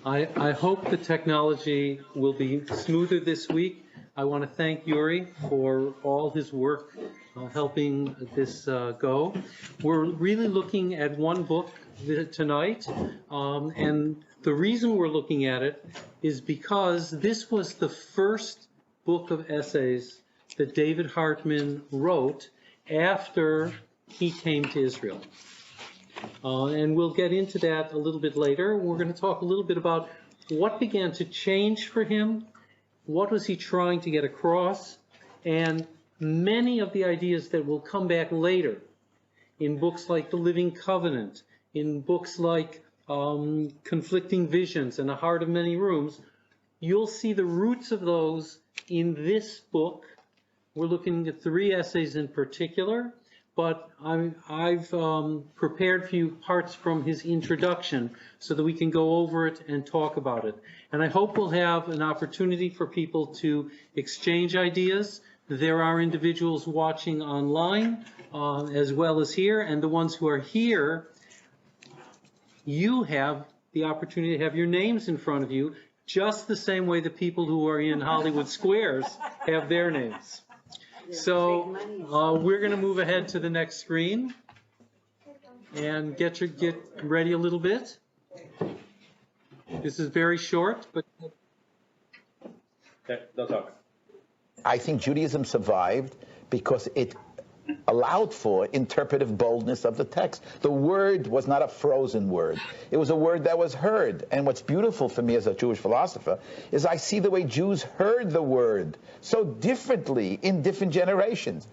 I hope the technology will be smoother this week. I want to thank Yuri for all his work helping this go. We're really looking at one book tonight, and the reason we're looking at it is because this was the first book of essays that David Hartman wrote after he came to Israel. And we'll get into that a little bit later. We're going to talk a little bit about what began to change for him, what was he trying to get across, and many of the ideas that will come back later in books like The Living Covenant, in books like Conflicting Visions and The Heart of Many Rooms. You'll see the roots of those in this book. We're looking at 3 essays in particular, but I've prepared a few parts from his introduction so that we can go over it and talk about it. And I hope we'll have an opportunity for people to exchange ideas. There are individuals watching online as well as here, and the ones who are here, you have the opportunity to have your names in front of you, just the same way the people who are in Hollywood Squares have their names. So we're going to move ahead to the next screen and get ready a little bit. This is very short, but okay, don't talk. I think Judaism survived because it allowed for interpretive boldness of the text. The word was not a frozen word. It was a word that was heard. And what's beautiful for me as a Jewish philosopher is I see the way Jews heard the word so differently in different generations.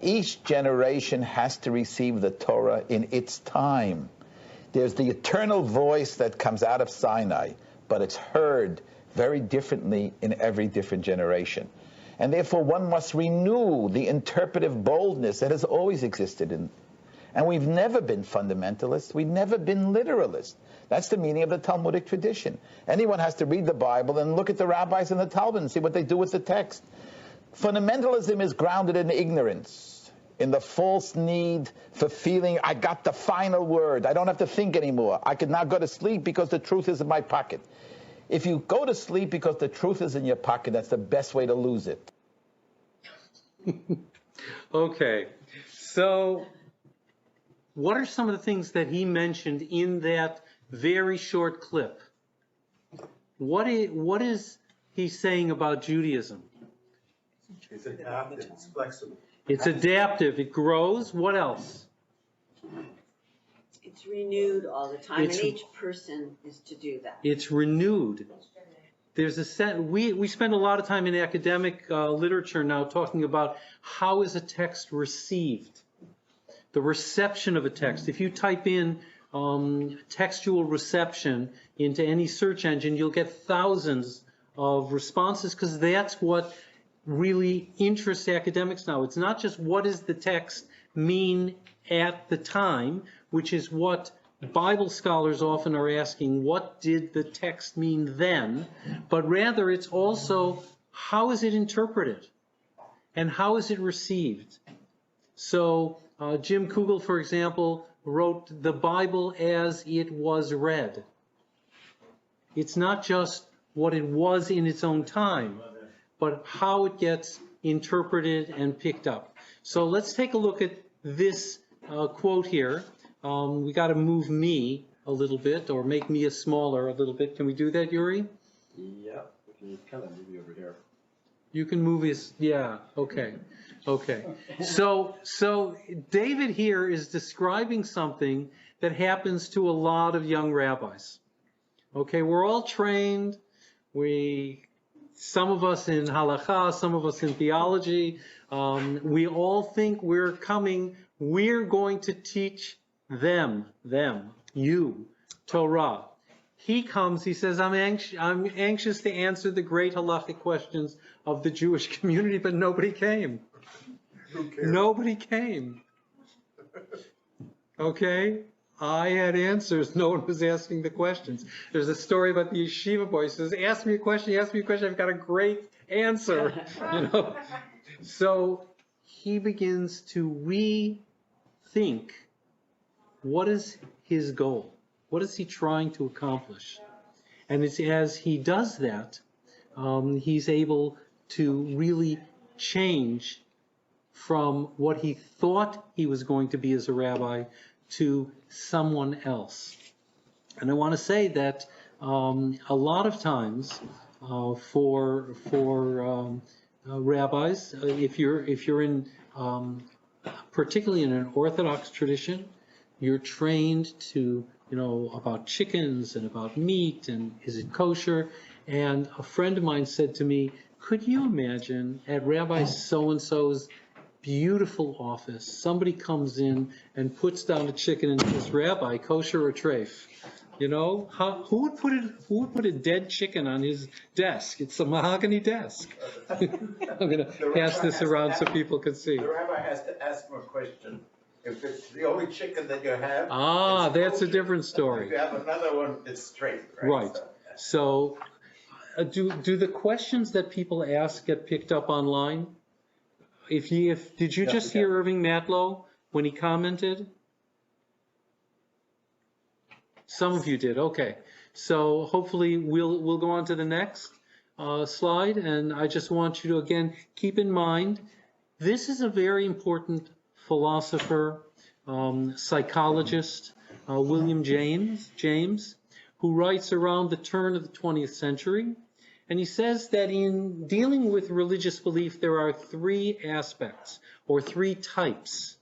Each generation has to receive the Torah in its time. There's the eternal voice that comes out of Sinai, but it's heard very differently in every different generation. And therefore, one must renew the interpretive boldness that has always existed in. And we've never been fundamentalists. We've never been literalists. That's the meaning of the Talmudic tradition. Anyone has to read the Bible and look at the rabbis and the Talmud and see what they do with the text. Fundamentalism is grounded in ignorance, in the false need for feeling, I got the final word. I don't have to think anymore. I could now go to sleep because the truth is in my pocket. If you go to sleep because the truth is in your pocket, that's the best way to lose it. Okay, so what are some of the things that he mentioned in that very short clip? What is he saying about Judaism? It's adaptive, it's flexible. It's adaptive, it grows. What else? It's renewed all the time, and each person is to do that. It's renewed. There's a set. We spend a lot of time in academic literature now talking about how is a text received, the reception of a text. If you type in textual reception into any search engine, you'll get thousands of responses because that's what really interests academics now. It's not just what does the text mean at the time, which is what Bible scholars often are asking, what did the text mean then? But rather it's also how is it interpreted and how is it received? So Jim Kugel, for example, wrote the Bible as it was read. It's not just what it was in its own time, but how it gets interpreted and picked up. So let's take a look at this quote here. We got to move me a little bit, or make me smaller a little bit. Can we do that, Yuri? Yeah, we can kind of move you over here. You can move his, yeah, okay, okay. So David here is describing something that happens to a lot of young rabbis. Okay, we're all trained. Some of us in halakha, some of us in theology. We all think we're going to teach them, you, Torah. He comes, he says, I'm anxious to answer the great halachic questions of the Jewish community, but nobody came. Who cares? Nobody came. Okay? I had answers. No one was asking the questions. There's a story about the yeshiva boy. He says, ask me a question, I've got a great answer. So he begins to rethink what is his goal? What is he trying to accomplish? And it's as he does that, he's able to really change from what he thought he was going to be as a rabbi to someone else. And I want to say that a lot of times for rabbis, if you're in particularly in an Orthodox tradition, you're trained to about chickens and about meat and is it kosher. And a friend of mine said to me, "Could you imagine at Rabbi so-and-so's beautiful office, somebody comes in and puts down a chicken and says, 'Rabbi, kosher or treif?' Who would put a dead chicken on his desk? It's a mahogany desk." I'm going to pass this around so people can see. The rabbi has to ask him a question. If it's the only chicken that you have, That's a different story. If you have another one, it's straight, right? Right. So, do the questions that people ask get picked up online? Did you just hear Irving Matlow when he commented? Some of you did. Okay. So hopefully we'll go on to the next slide, and I just want you to again keep in mind this is a very important philosopher, psychologist, William James, who writes around the turn of the 20th century. And he says that in dealing with religious belief, there are three aspects or three types.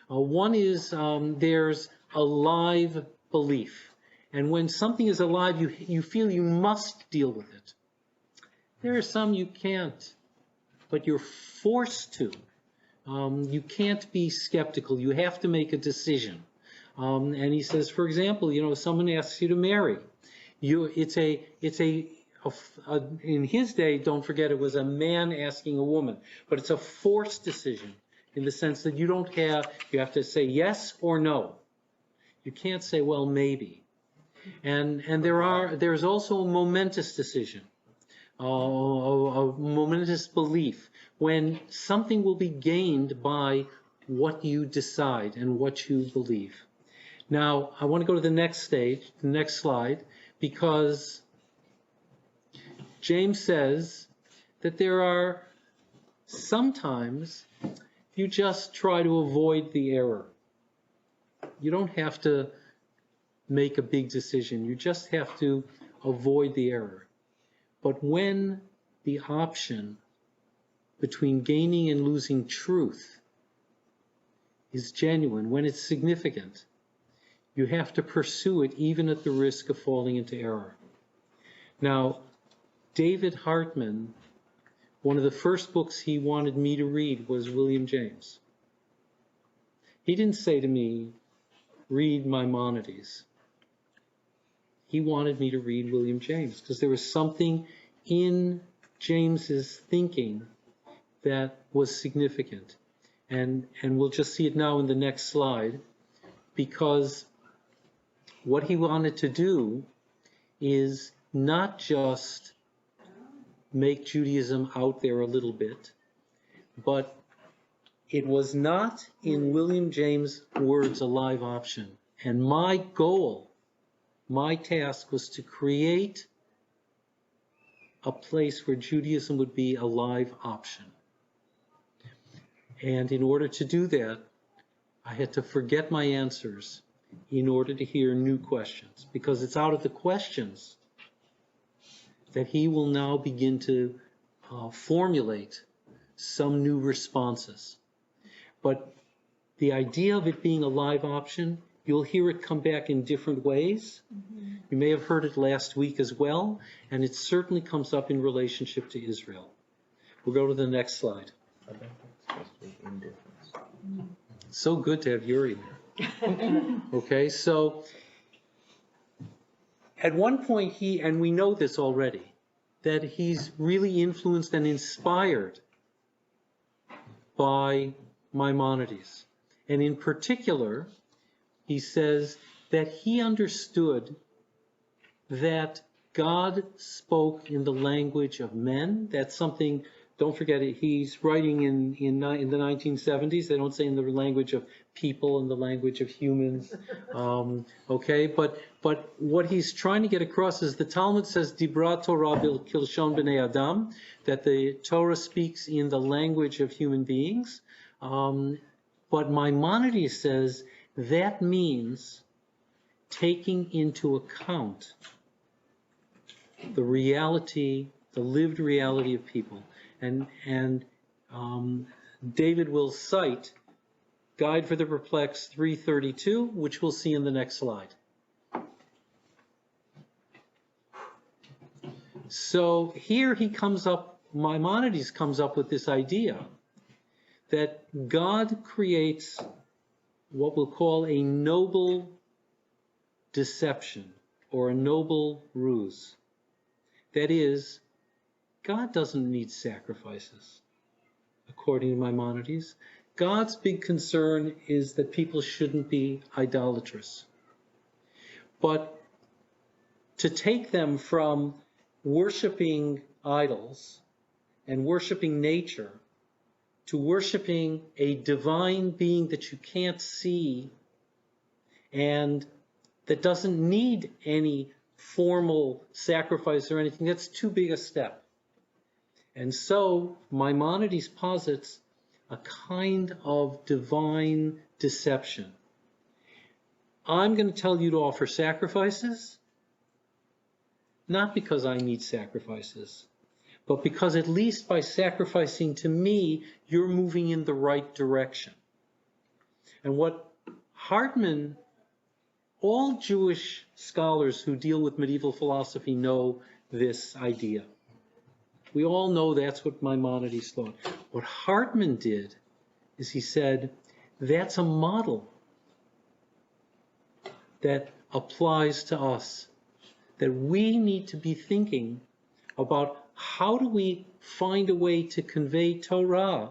One is there's a live belief. And when something is alive, you feel you must deal with it. There are some you can't, but you're forced to. You can't be skeptical. You have to make a decision. And he says, for example, someone asks you to marry. In his day, don't forget, it was a man asking a woman, but it's a forced decision in the sense that you have to say yes or no. You can't say, well, maybe. And there's also a momentous decision, a momentous belief, when something will be gained by what you decide and what you believe. Now, I want to go to the next slide, because James says that there are sometimes you just try to avoid the error. You don't have to make a big decision. You just have to avoid the error. But when the option between gaining and losing truth is genuine, when it's significant, you have to pursue it even at the risk of falling into error. Now, David Hartman, one of the first books he wanted me to read was William James. He didn't say to me, read Maimonides. He wanted me to read William James because there was something in James's thinking that was significant. And we'll just see it now in the next slide, because what he wanted to do is not just make Judaism out there a little bit, but it was not, in William James' words, a live option. And my goal, my task, was to create a place where Judaism would be a live option. And in order to do that, I had to forget my answers in order to hear new questions, because it's out of the questions that he will now begin to formulate some new responses. But the idea of it being a live option, you'll hear it come back in different ways. Mm-hmm. You may have heard it last week as well, and it certainly comes up in relationship to Israel. We'll go to the next slide. So good to have Yuri there. Okay, so at one point and we know this already, that he's really influenced and inspired by Maimonides. And in particular, he says that he understood that God spoke in the language of men. That's something don't forget it, he's writing in the 1970s. They don't say in the language of people, in the language of humans. Okay, but what he's trying to get across is the Talmud says Dibra Torah bil kilshon b'nei Adam, that the Torah speaks in the language of human beings. But Maimonides says that means taking into account the reality, the lived reality of people. And David will cite Guide for the Perplexed 332, which we'll see in the next slide. So here he comes up, Maimonides comes up with this idea that God creates what we'll call a noble deception or a noble ruse. That is, God doesn't need sacrifices, according to Maimonides. God's big concern is that people shouldn't be idolatrous. But to take them from worshiping idols and worshiping nature to worshiping a divine being that you can't see and that doesn't need any formal sacrifice or anything, that's too big a step. And so Maimonides posits a kind of divine deception. I'm going to tell you to offer sacrifices, not because I need sacrifices, but because at least by sacrificing to me, you're moving in the right direction. And what Hartman, all Jewish scholars who deal with medieval philosophy know this idea. We all know that's what Maimonides thought. What Hartman did is he said, that's a model that applies to us, that we need to be thinking about how do we find a way to convey Torah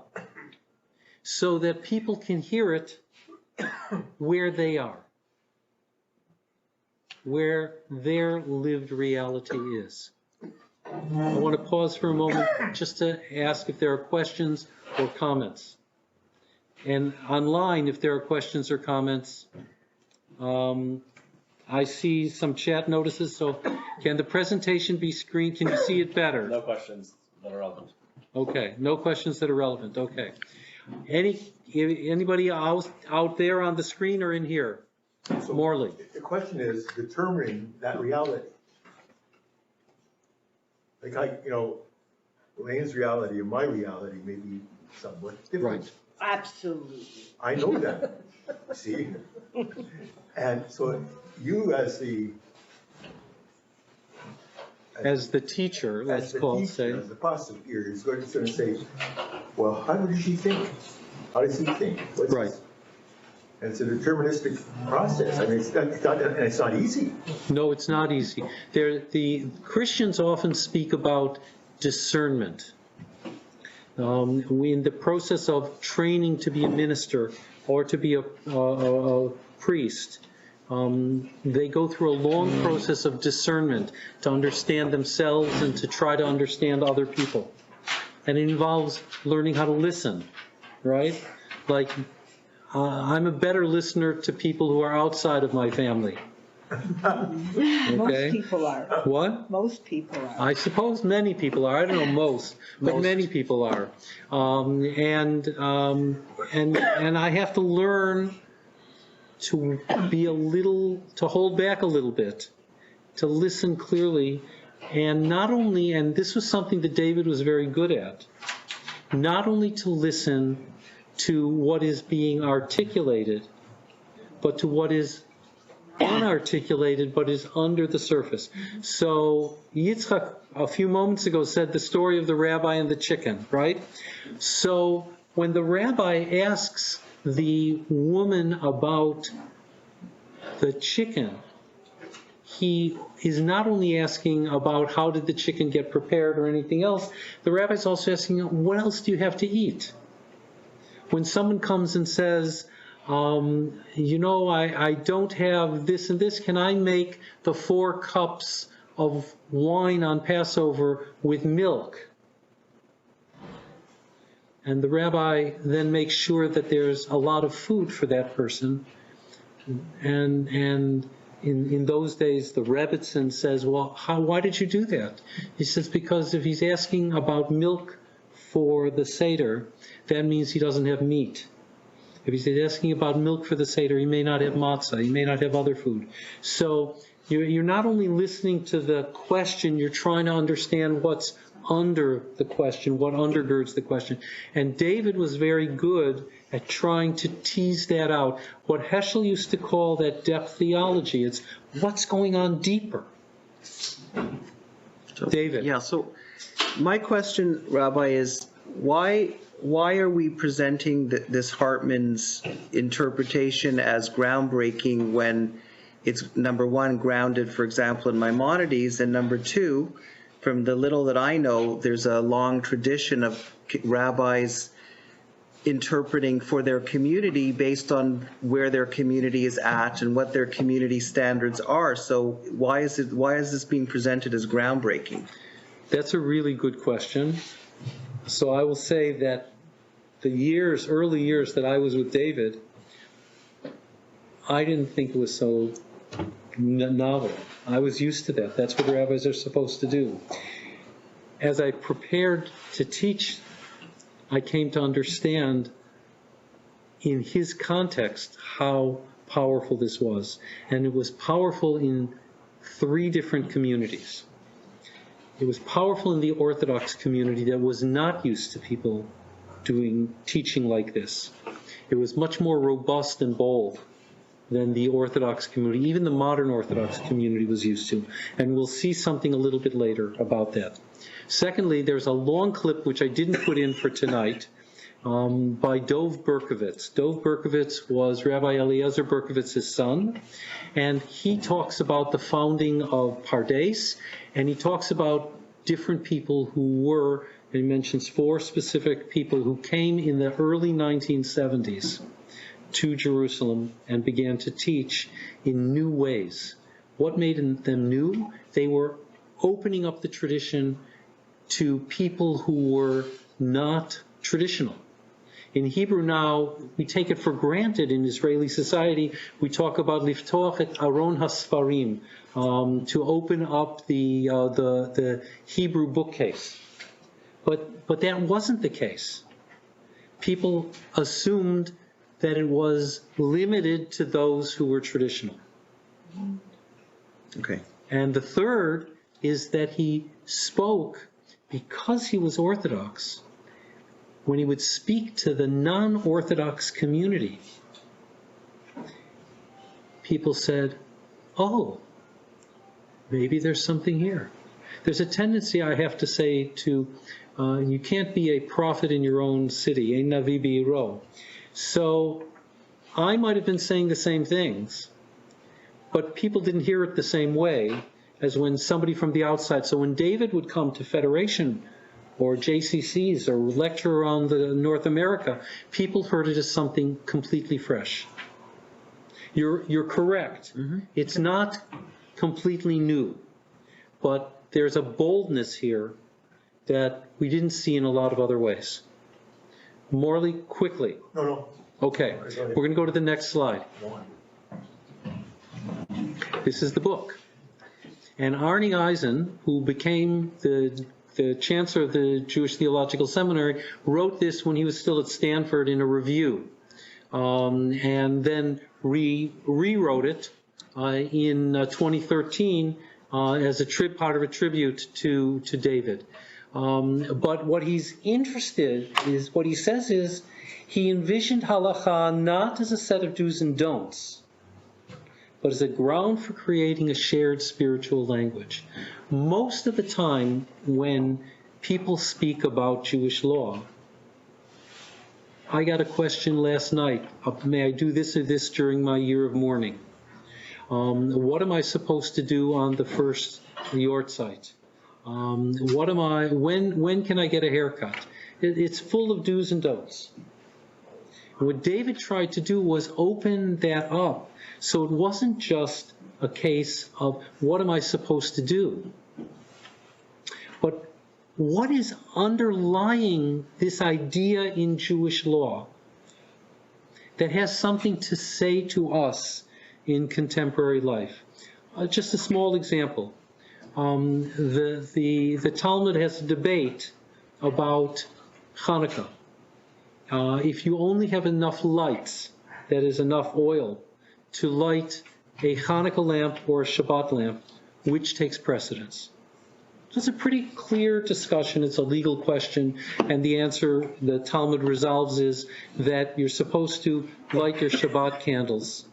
so that people can hear it where they are, where their lived reality is. I want to pause for a moment just to ask if there are questions or comments. And online, if there are questions or comments, I see some chat notices, so can the presentation be screened? Can you see it better? No questions that are relevant. Okay, no questions that are relevant, okay. Anybody out there on the screen or in here? So Morley. the question is determining that reality. Like, Elaine's reality and my reality may be somewhat different. Right. Absolutely. I know that, see? And so you as the teacher, let's call it, say. As the prosecutor is going to say, well, how did she think? How does he think? Right. And it's a deterministic process. I mean, it's not easy. No, it's not easy. The Christians often speak about discernment. In the process of training to be a minister or to be a priest, they go through a long process of discernment to understand themselves and to try to understand other people. And it involves learning how to listen, right? Like, I'm a better listener to people who are outside of my family. Okay. Most people are. What? Most people are. I suppose many people are. I don't know most, but many people are. And I have to learn to be to hold back a little bit, to listen clearly, and not only, and this was something that David was very good at, not only to listen to what is being articulated, but to what is unarticulated but is under the surface. So Yitzchak a few moments ago said the story of the rabbi and the chicken, right? So when the rabbi asks the woman about the chicken, he is not only asking about how did the chicken get prepared or anything else, the rabbi's also asking, what else do you have to eat? When someone comes and says, I don't have this and this, can I make the 4 cups of wine on Passover with milk? And the rabbi then makes sure that there's a lot of food for that person. And in those days, the Rebbitzin says, well, why did you do that? He says, because if he's asking about milk for the Seder, that means he doesn't have meat. If he's asking about milk for the Seder, he may not have matzah, he may not have other food. So you're not only listening to the question, you're trying to understand what's under the question, what undergirds the question. And David was very good at trying to tease that out. What Heschel used to call that depth theology, it's what's going on deeper. David. Yeah, so my question, Rabbi, is why are we presenting this Hartman's interpretation as groundbreaking when it's, number one, grounded, for example, in Maimonides, and number two, from the little that I know, there's a long tradition of rabbis interpreting for their community based on where their community is at and what their community standards are. So why is this being presented as groundbreaking? That's a really good question. So I will say that the early years that I was with David, I didn't think it was so novel. I was used to that. That's what rabbis are supposed to do. As I prepared to teach, I came to understand in his context how powerful this was. And it was powerful in 3 different communities. It was powerful in the Orthodox community that was not used to people doing teaching like this. It was much more robust and bold than the Orthodox community, even the modern Orthodox community was used to. And we'll see something a little bit later about that. Secondly, there's a long clip which I didn't put in for tonight by Dov Berkovitz. Dov Berkovitz was Rabbi Eliezer Berkovitz's son, and he talks about the founding of Pardes, and he talks about different people who were, and he mentions 4 specific people who came in the early 1970s to Jerusalem and began to teach in new ways. What made them new? They were opening up the tradition to people who were not traditional. In Hebrew now, we take it for granted in Israeli society. We talk about liftoach et aron hasfarim, to open up the Hebrew bookcase. But that wasn't the case. People assumed that it was limited to those who were traditional. Okay. And the third is that he spoke, because he was Orthodox, when he would speak to the non-Orthodox community, people said, oh, maybe there's something here. There's a tendency, I have to say, to, you can't be a prophet in your own city, ein navi b'iro. So I might have been saying the same things, but people didn't hear it the same way as when somebody from the outside. So when David would come to Federation or JCCs or lecture around North America, people heard it as something completely fresh. You're correct. Mm-hmm. It's not completely new, but there's a boldness here that we didn't see in a lot of other ways. Morley, quickly. No. Okay, we're going to go to the next slide. This is the book. And Arnie Eisen, who became the chancellor of the Jewish Theological Seminary, wrote this when he was still at Stanford in a review, and then rewrote it in 2013 as part of a tribute to David. But what he's interested is, what he says is, he envisioned halacha not as a set of do's and don'ts, but as a ground for creating a shared spiritual language. Most of the time when people speak about Jewish law, I got a question last night, may I do this or this during my year of mourning? What am I supposed to do on the first Yortzeit? When can I get a haircut? It's full of do's and don'ts. What David tried to do was open that up, so it wasn't just a case of what am I supposed to do, but what is underlying this idea in Jewish law that has something to say to us in contemporary life. Just a small example. The Talmud has a debate about Hanukkah. If you only have enough lights, that is enough oil, to light a Hanukkah lamp or a Shabbat lamp, which takes precedence? So it's a pretty clear discussion. It's a legal question, and the answer the Talmud resolves is that you're supposed to light your Shabbat candles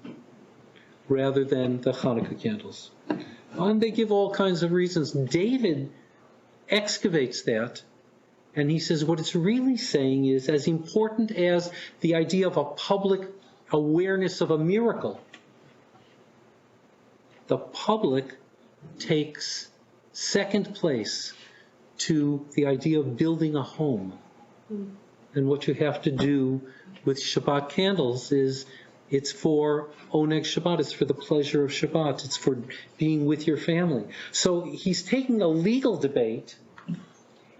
rather than the Hanukkah candles. And they give all kinds of reasons. David excavates that, and he says what it's really saying is, as important as the idea of a public awareness of a miracle, the public takes second place to the idea of building a home. And what you have to do with Shabbat candles is, it's for Oneg Shabbat, it's for the pleasure of Shabbat, it's for being with your family. So he's taking a legal debate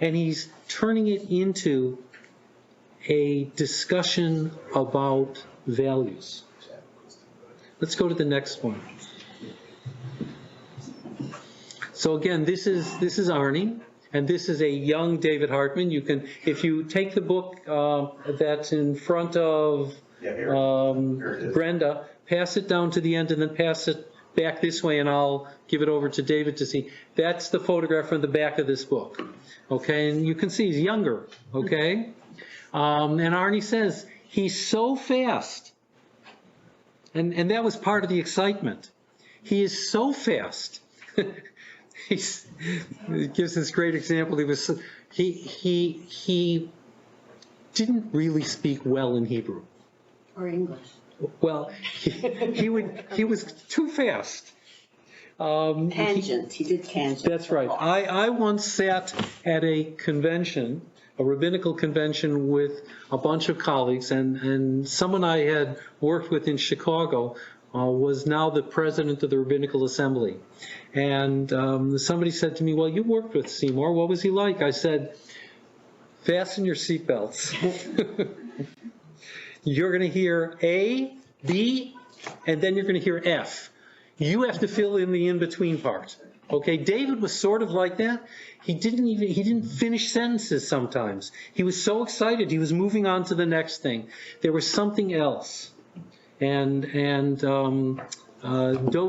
and he's turning it into a discussion about values. Let's go to the next one. So again, this is Arnie, and this is a young David Hartman. You can, if you take the book that's in front of Brenda, pass it down to the end and then pass it back this way, and I'll give it over to David to see. That's the photograph from the back of this book, okay? And you can see he's younger, okay? And Arnie says, he's so fast, and that was part of the excitement. He is so fast. He gives this great example. He didn't really speak well in Hebrew. Or English. Well, he was too fast. Tangent. He did tangent. That's right. I once sat at a convention, a rabbinical convention, with a bunch of colleagues, and someone I had worked with in Chicago was now the president of the Rabbinical Assembly. And somebody said to me, well, you worked with Seymour. What was he like? I said, fasten your seatbelts. You're going to hear A, B, and then you're going to hear F. You have to fill in the in-between part. Okay, David was sort of like that. He didn't finish sentences sometimes. He was so excited, he was moving on to the next thing. There was something else. And Dov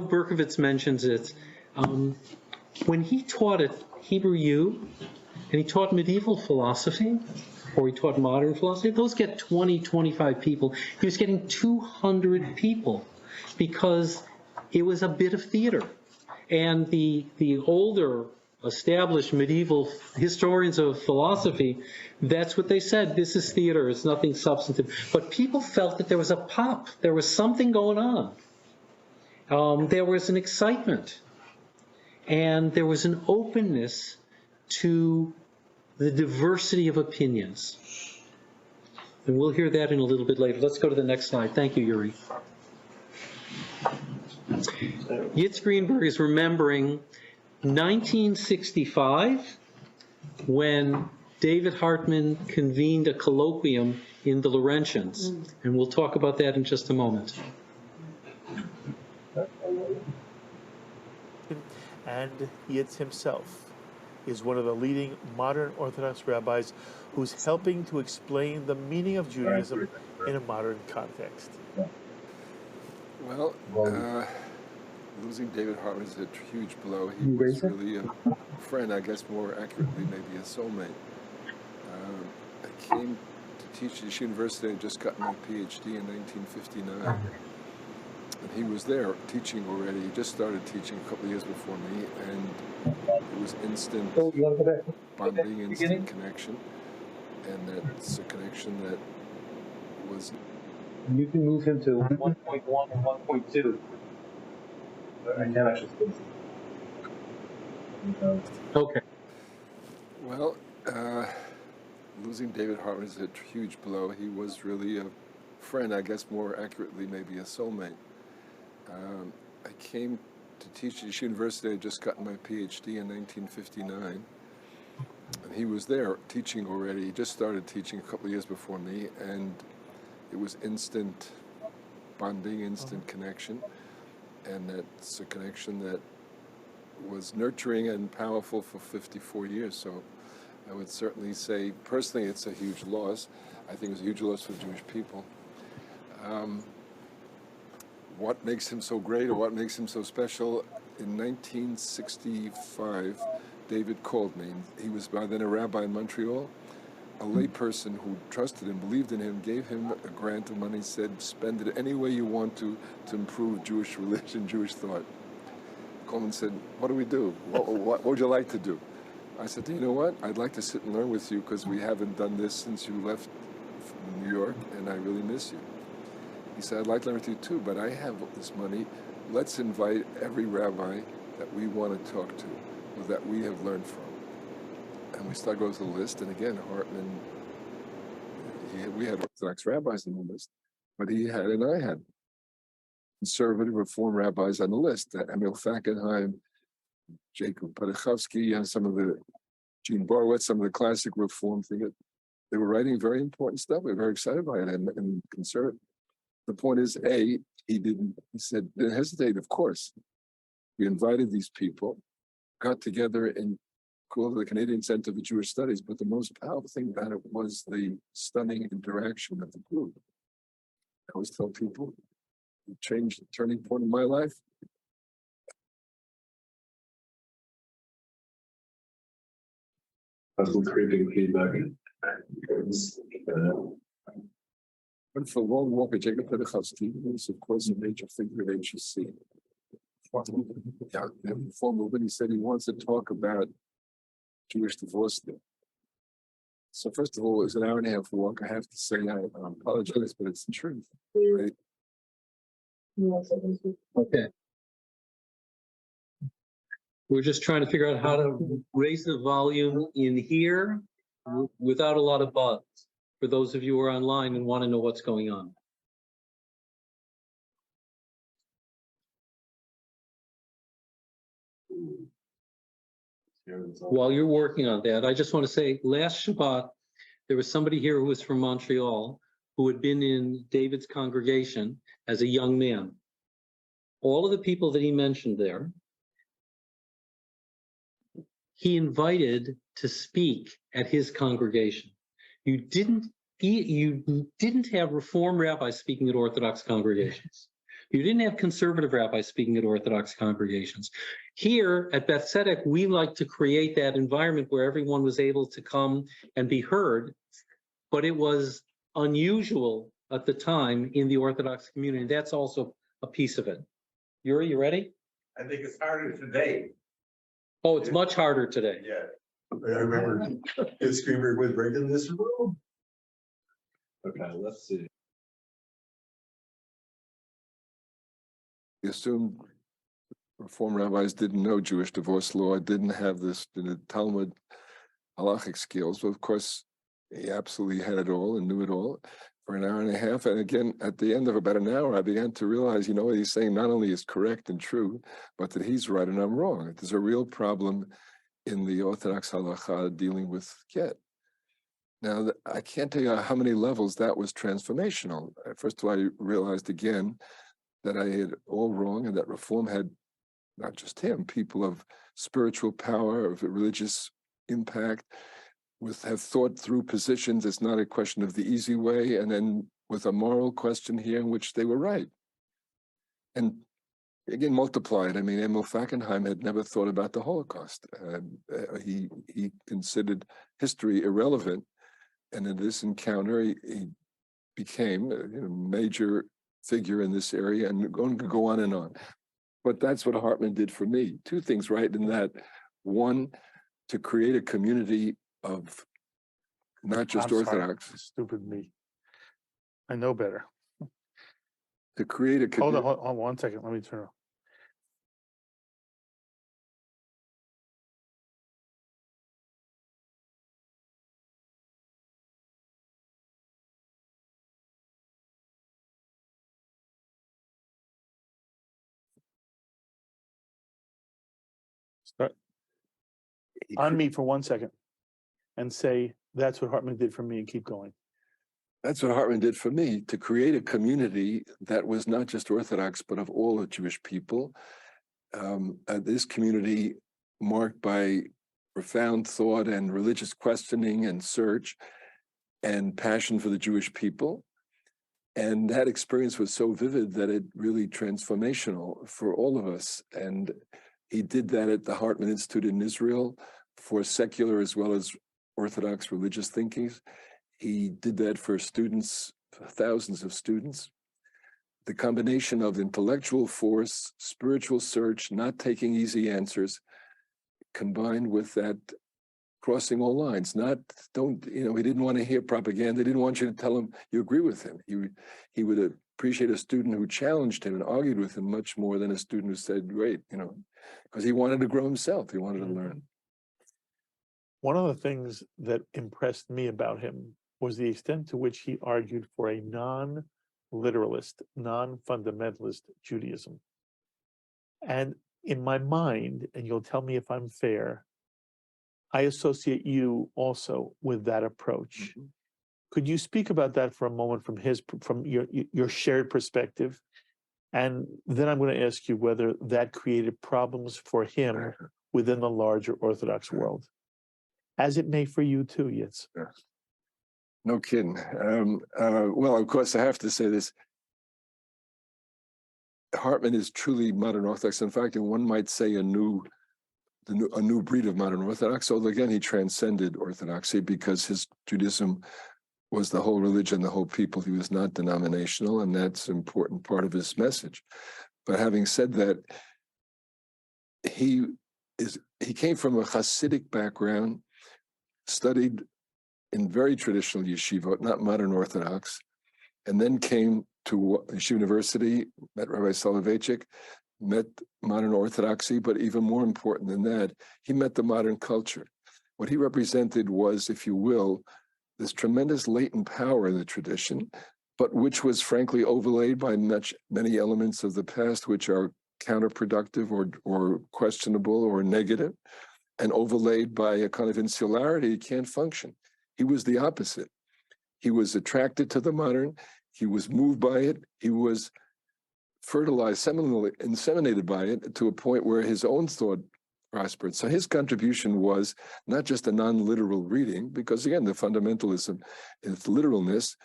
Berkovitz mentions it. When he taught at Hebrew U, and he taught medieval philosophy, or he taught modern philosophy, those get 20, 25 people. He was getting 200 people because it was a bit of theater. And the older established medieval historians of philosophy, that's what they said. This is theater, it's nothing substantive. But people felt that there was a pop, there was something going on. There was an excitement, and there was an openness to the diversity of opinions. And we'll hear that in a little bit later. Let's go to the next slide. Thank you, Yuri. Yitz Greenberg is remembering 1965, when David Hartman convened a colloquium in the Laurentians. And we'll talk about that in just a moment. And Yitz himself is one of the leading modern Orthodox rabbis who's helping to explain the meaning of Judaism in a modern context. Well, losing David Hartman is a huge blow. He was really a friend, I guess more accurately, maybe a soulmate. I came to teach at Yeshiva University. I just got my PhD in 1959. And he was there teaching already. He just started teaching a couple of years before me, and it was instant bonding, instant connection. And that's a connection that was... You can move him to 1.1 or 1.2. I can't actually speak. Okay. Well, losing David Hartman is a huge blow. He was really a friend, I guess more accurately, maybe a soulmate. I came to teach at Yeshiva University. I just got my PhD in 1959. And he was there teaching already. He just started teaching a couple of years before me, and it was instant bonding, instant connection. And that's a connection that was nurturing and powerful for 54 years. So I would certainly say, personally, it's a huge loss. I think it's a huge loss for the Jewish people. What makes him so great, or what makes him so special? In 1965, David called me. He was by then a rabbi in Montreal. A layperson who trusted him, believed in him, gave him a grant of money, said, spend it any way you want to improve Jewish religion, Jewish thought. Called and said, what do we do? What would you like to do? I said, you know what? I'd like to sit and learn with you because we haven't done this since you left from New York, and I really miss you. He said, I'd like to learn with you too, but I have this money. Let's invite every rabbi that we want to talk to, or that we have learned from. And we started going through the list, and again, Hartman, we had Orthodox rabbis on the list, but he had, and I had, conservative Reform rabbis on the list, Emil Fackenheim, Jacob Padachovsky, and some of the, Gene Borowitz, some of the classic Reform things. They were writing very important stuff. We were very excited by it and concerned. The point is, he said, didn't hesitate, of course. We invited these people, got together and called the Canadian Center for Jewish Studies, but the most powerful thing about it was the stunning interaction of the group. I always tell people, it changed the turning point in my life. That's some creeping feedback. Went for a long walk with Jacob Pedachowski, who was, of course, a major figure at HEC. Yeah, before moving, he said he wants to talk about Jewish divorce there. So first of all, it was an hour and a half walk. I have to say, I apologize, but it's the truth. Right? Okay. We're just trying to figure out how to raise the volume in here without a lot of buzz, for those of you who are online and want to know what's going on. While you're working on that, I just want to say, last Shabbat, there was somebody here who was from Montreal who had been in David's congregation as a young man. All of the people that he mentioned there, he invited to speak at his congregation. You didn't have Reform rabbis speaking at Orthodox congregations. You didn't have conservative rabbis speaking at Orthodox congregations. Here at Beth Tzedek, we like to create that environment where everyone was able to come and be heard, but it was unusual at the time in the Orthodox community. That's also a piece of it. Yuri, you ready? I think it's harder today. Oh, it's much harder today. Yeah. I remember his screamer would break in this room. Okay, let's see. He assumed Reform rabbis didn't know Jewish divorce law, didn't have this Talmud halachic skills, but of course, he absolutely had it all and knew it all for an hour and a half. And again, at the end of about an hour, I began to realize, what he's saying not only is correct and true, but that he's right and I'm wrong. There's a real problem in the Orthodox halacha dealing with get. Now, I can't tell you how many levels that was transformational. First of all, I realized again that I had all wrong and that Reform had, not just him, people of spiritual power, of religious impact, have thought through positions. It's not a question of the easy way, and then with a moral question here in which they were right. And again, multiplied. I mean, Emil Fackenheim had never thought about the Holocaust. He considered history irrelevant. And in this encounter, he became a major figure in this area and going to go on and on. But that's what Hartman did for me. Two things right in that. One, to create a community of not just Orthodox. Sorry, stupid me. I know better. To create a community. Hold on 1 second. Let me turn on. Start. Unmute for 1 second. and say, that's what Hartman did for me, and keep going? That's what Hartman did for me, to create a community that was not just Orthodox, but of all the Jewish people. This community marked by profound thought and religious questioning and search and passion for the Jewish people. And that experience was so vivid that it really transformational for all of us. And he did that at the Hartman Institute in Israel for secular as well as Orthodox religious thinkings. He did that for students, thousands of students. The combination of intellectual force, spiritual search, not taking easy answers, combined with that crossing all lines. He didn't want to hear propaganda. He didn't want you to tell him you agree with him. He would appreciate a student who challenged him and argued with him much more than a student who said, great, because he wanted to grow himself. He wanted to learn. One of the things that impressed me about him was the extent to which he argued for a non-literalist, non-fundamentalist Judaism. And in my mind, and you'll tell me if I'm fair, I associate you also with that approach. Mm-hmm. Could you speak about that for a moment from your shared perspective? And then I'm going to ask you whether that created problems for him within the larger Orthodox world, as it may for you too, Yitz. No kidding. Well, of course, I have to say this. Hartman is truly modern Orthodox. In fact, one might say a new breed of modern Orthodox. Although again, he transcended Orthodoxy because his Judaism was the whole religion, the whole people. He was not denominational, and that's an important part of his message. But having said that, he came from a Hasidic background, studied in very traditional yeshiva, not modern Orthodox, and then came to Yeshiva University, met Rabbi Soloveitchik, met modern Orthodoxy, but even more important than that, he met the modern culture. What he represented was, if you will, this tremendous latent power in the tradition, but which was frankly overlaid by many elements of the past which are counterproductive or questionable or negative, and overlaid by a kind of insularity. He can't function. He was the opposite. He was attracted to the modern. He was moved by it. He was fertilized, inseminated by it to a point where his own thought prospered. So his contribution was not just a non-literal reading, because again, the fundamentalism, its literalness,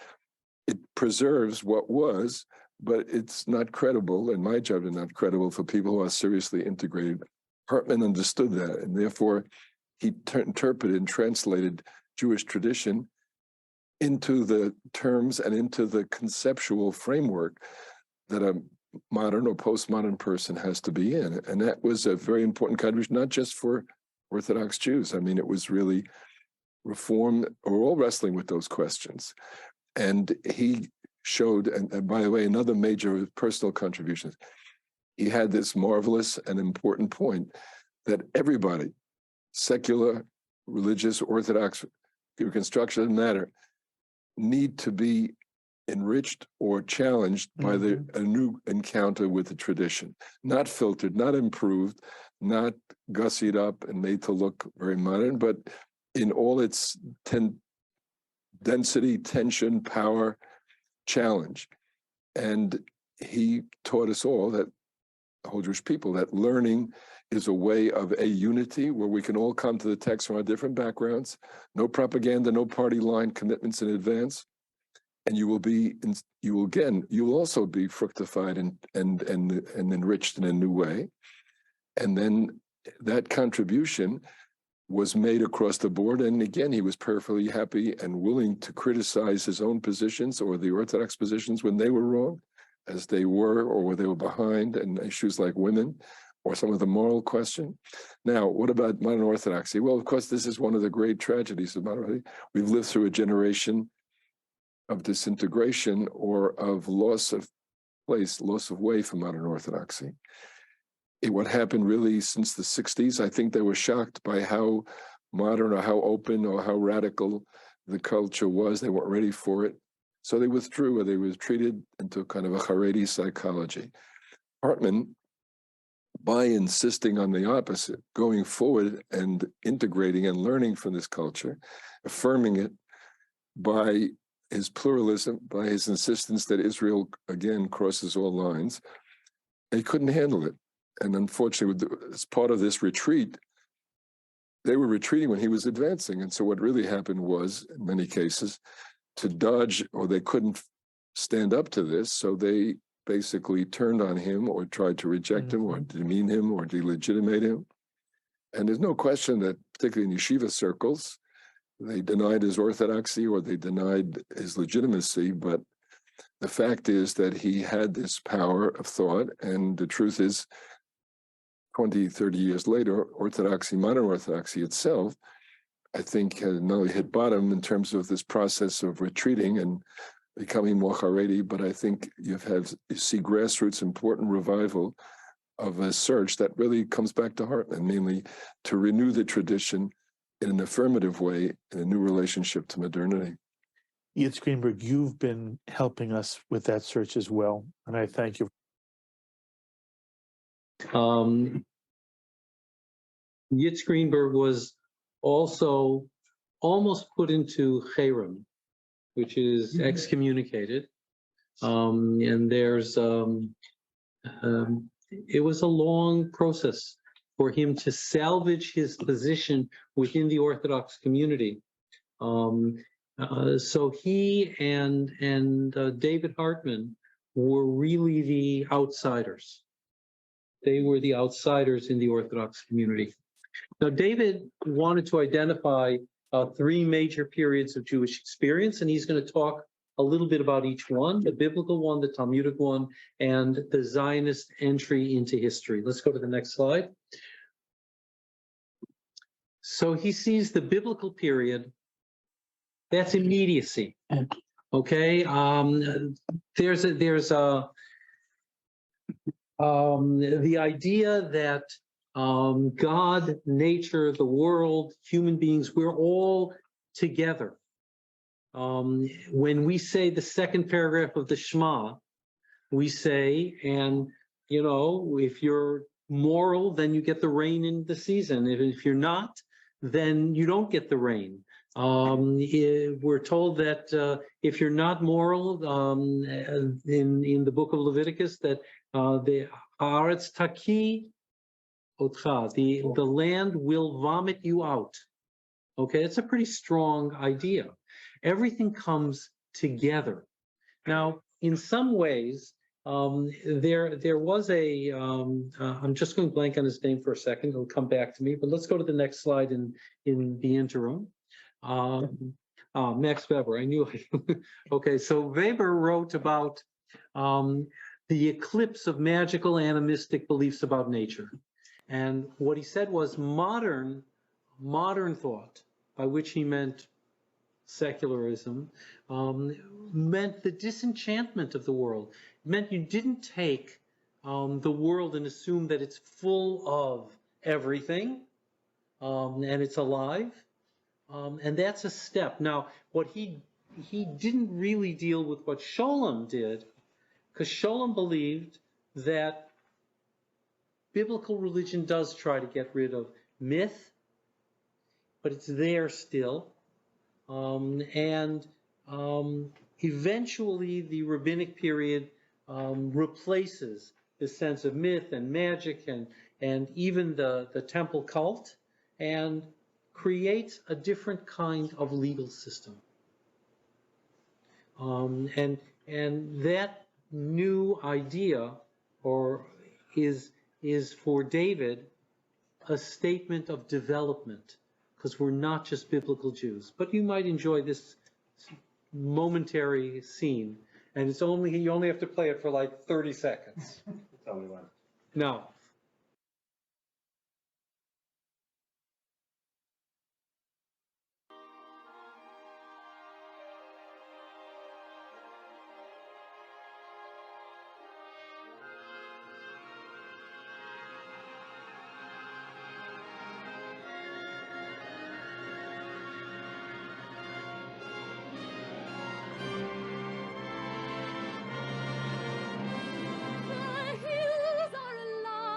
it preserves what was, but it's not credible, in my judgment, not credible for people who are seriously integrated. Hartman understood that, and therefore he interpreted and translated Jewish tradition into the terms and into the conceptual framework that a modern or postmodern person has to be in. And that was a very important contribution, not just for Orthodox Jews. I mean, it was really Reform, we're all wrestling with those questions. And he showed, and by the way, another major personal contribution, he had this marvelous and important point that everybody, secular, religious, Orthodox, Reconstruction, doesn't matter, need to be enriched or challenged by a new encounter with the tradition, not filtered, not improved, not gussied up and made to look very modern, but in all its density, tension, power, challenge. And he taught us all, that the whole Jewish people, that learning is a way of a unity where we can all come to the text from our different backgrounds, no propaganda, no party line commitments in advance. And you will also be fructified and enriched in a new way. And then that contribution was made across the board. And again, he was perfectly happy and willing to criticize his own positions or the Orthodox positions when they were wrong, as they were, or where they were behind, and issues like women, or some of the moral question. Now, what about modern Orthodoxy? Well, of course, this is one of the great tragedies of modern Orthodoxy. We've lived through a generation of disintegration or of loss of place, loss of way for modern Orthodoxy. What happened really since the 60s, I think they were shocked by how modern or how open or how radical the culture was. They weren't ready for it. So they withdrew, or they were treated into kind of a Haredi psychology. Hartman by insisting on the opposite, going forward and integrating and learning from this culture, affirming it by his pluralism, by his insistence that Israel, again, crosses all lines. He couldn't handle it. And unfortunately, as part of this retreat, they were retreating when he was advancing. And so what really happened was, in many cases, to dodge, or they couldn't stand up to this, so they basically turned on him or tried to reject him or demean him or delegitimate him. And there's no question that, particularly in yeshiva circles, they denied his orthodoxy or they denied his legitimacy, but the fact is that he had this power of thought, and the truth is, 20, 30 years later, orthodoxy, modern orthodoxy itself, I think not only hit bottom in terms of this process of retreating and becoming more Haredi, but I think you see grassroots important revival of a search that really comes back to Hartman, namely to renew the tradition in an affirmative way, in a new relationship to modernity. Yitz Greenberg, you've been helping us with that search as well, and I thank you. Yitz Greenberg was also almost put into cherem, which is excommunicated. And there's, it was a long process for him to salvage his position within the Orthodox community. So he and David Hartman were really the outsiders. They were the outsiders in the Orthodox community. Now, David wanted to identify three major periods of Jewish experience, and he's going to talk a little bit about each one, the biblical one, the Talmudic one, and the Zionist entry into history. Let's go to the next slide. So he sees the biblical period, that's immediacy. Okay, there's the idea that God, nature, the world, human beings, we're all together. When we say the second paragraph of the Shema, we say, and you know, if you're moral, then you get the rain in the season. If you're not, then you don't get the rain. We're told that if you're not moral, in the book of Leviticus, that the Haaretz Taki Otcha, the land will vomit you out. Okay, it's a pretty strong idea. Everything comes together. Now, in some ways, there was a, I'm just going blank on his name for a second, it'll come back to me, but let's go to the next slide in the interim. Max Weber, I knew. Okay, so Weber wrote about the eclipse of magical animistic beliefs about nature. And what he said was modern thought, by which he meant secularism, meant the disenchantment of the world. It meant you didn't take the world and assume that it's full of everything and it's alive. And that's a step. Now, what he didn't really deal with what Sholem did, because Sholem believed that biblical religion does try to get rid of myth, but it's there still. Eventually the rabbinic period replaces the sense of myth and magic and even the temple cult, and creates a different kind of legal system. And that new idea is for David a statement of development, because we're not just biblical Jews. But you might enjoy this momentary scene, and you only have to play it for like 30 seconds. Tell me when. Now. The hills are alive.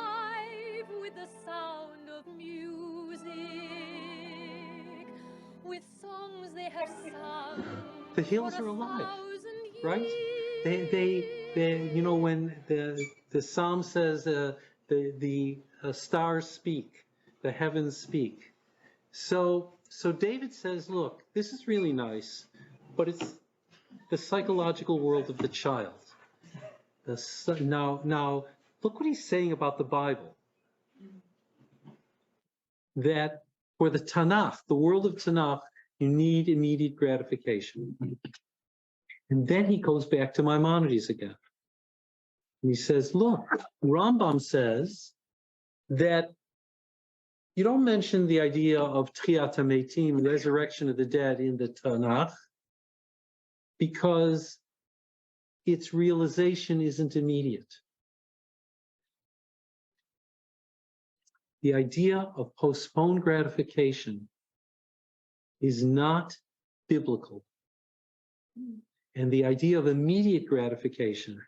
The hills are alive, right? They you know, when the psalm says the stars speak, the heavens speak. So David says, look, this is really nice, but it's the psychological world of the child. Now, look what he's saying about the Bible. That for the Tanakh, the world of Tanakh, you need immediate gratification. And then he goes back to Maimonides again. And he says, look, Rambam says that you don't mention the idea of Tchiyat HaMeitim, resurrection of the dead, in the Tanakh, because its realization isn't immediate. The idea of postponed gratification is not biblical. And the idea of immediate gratification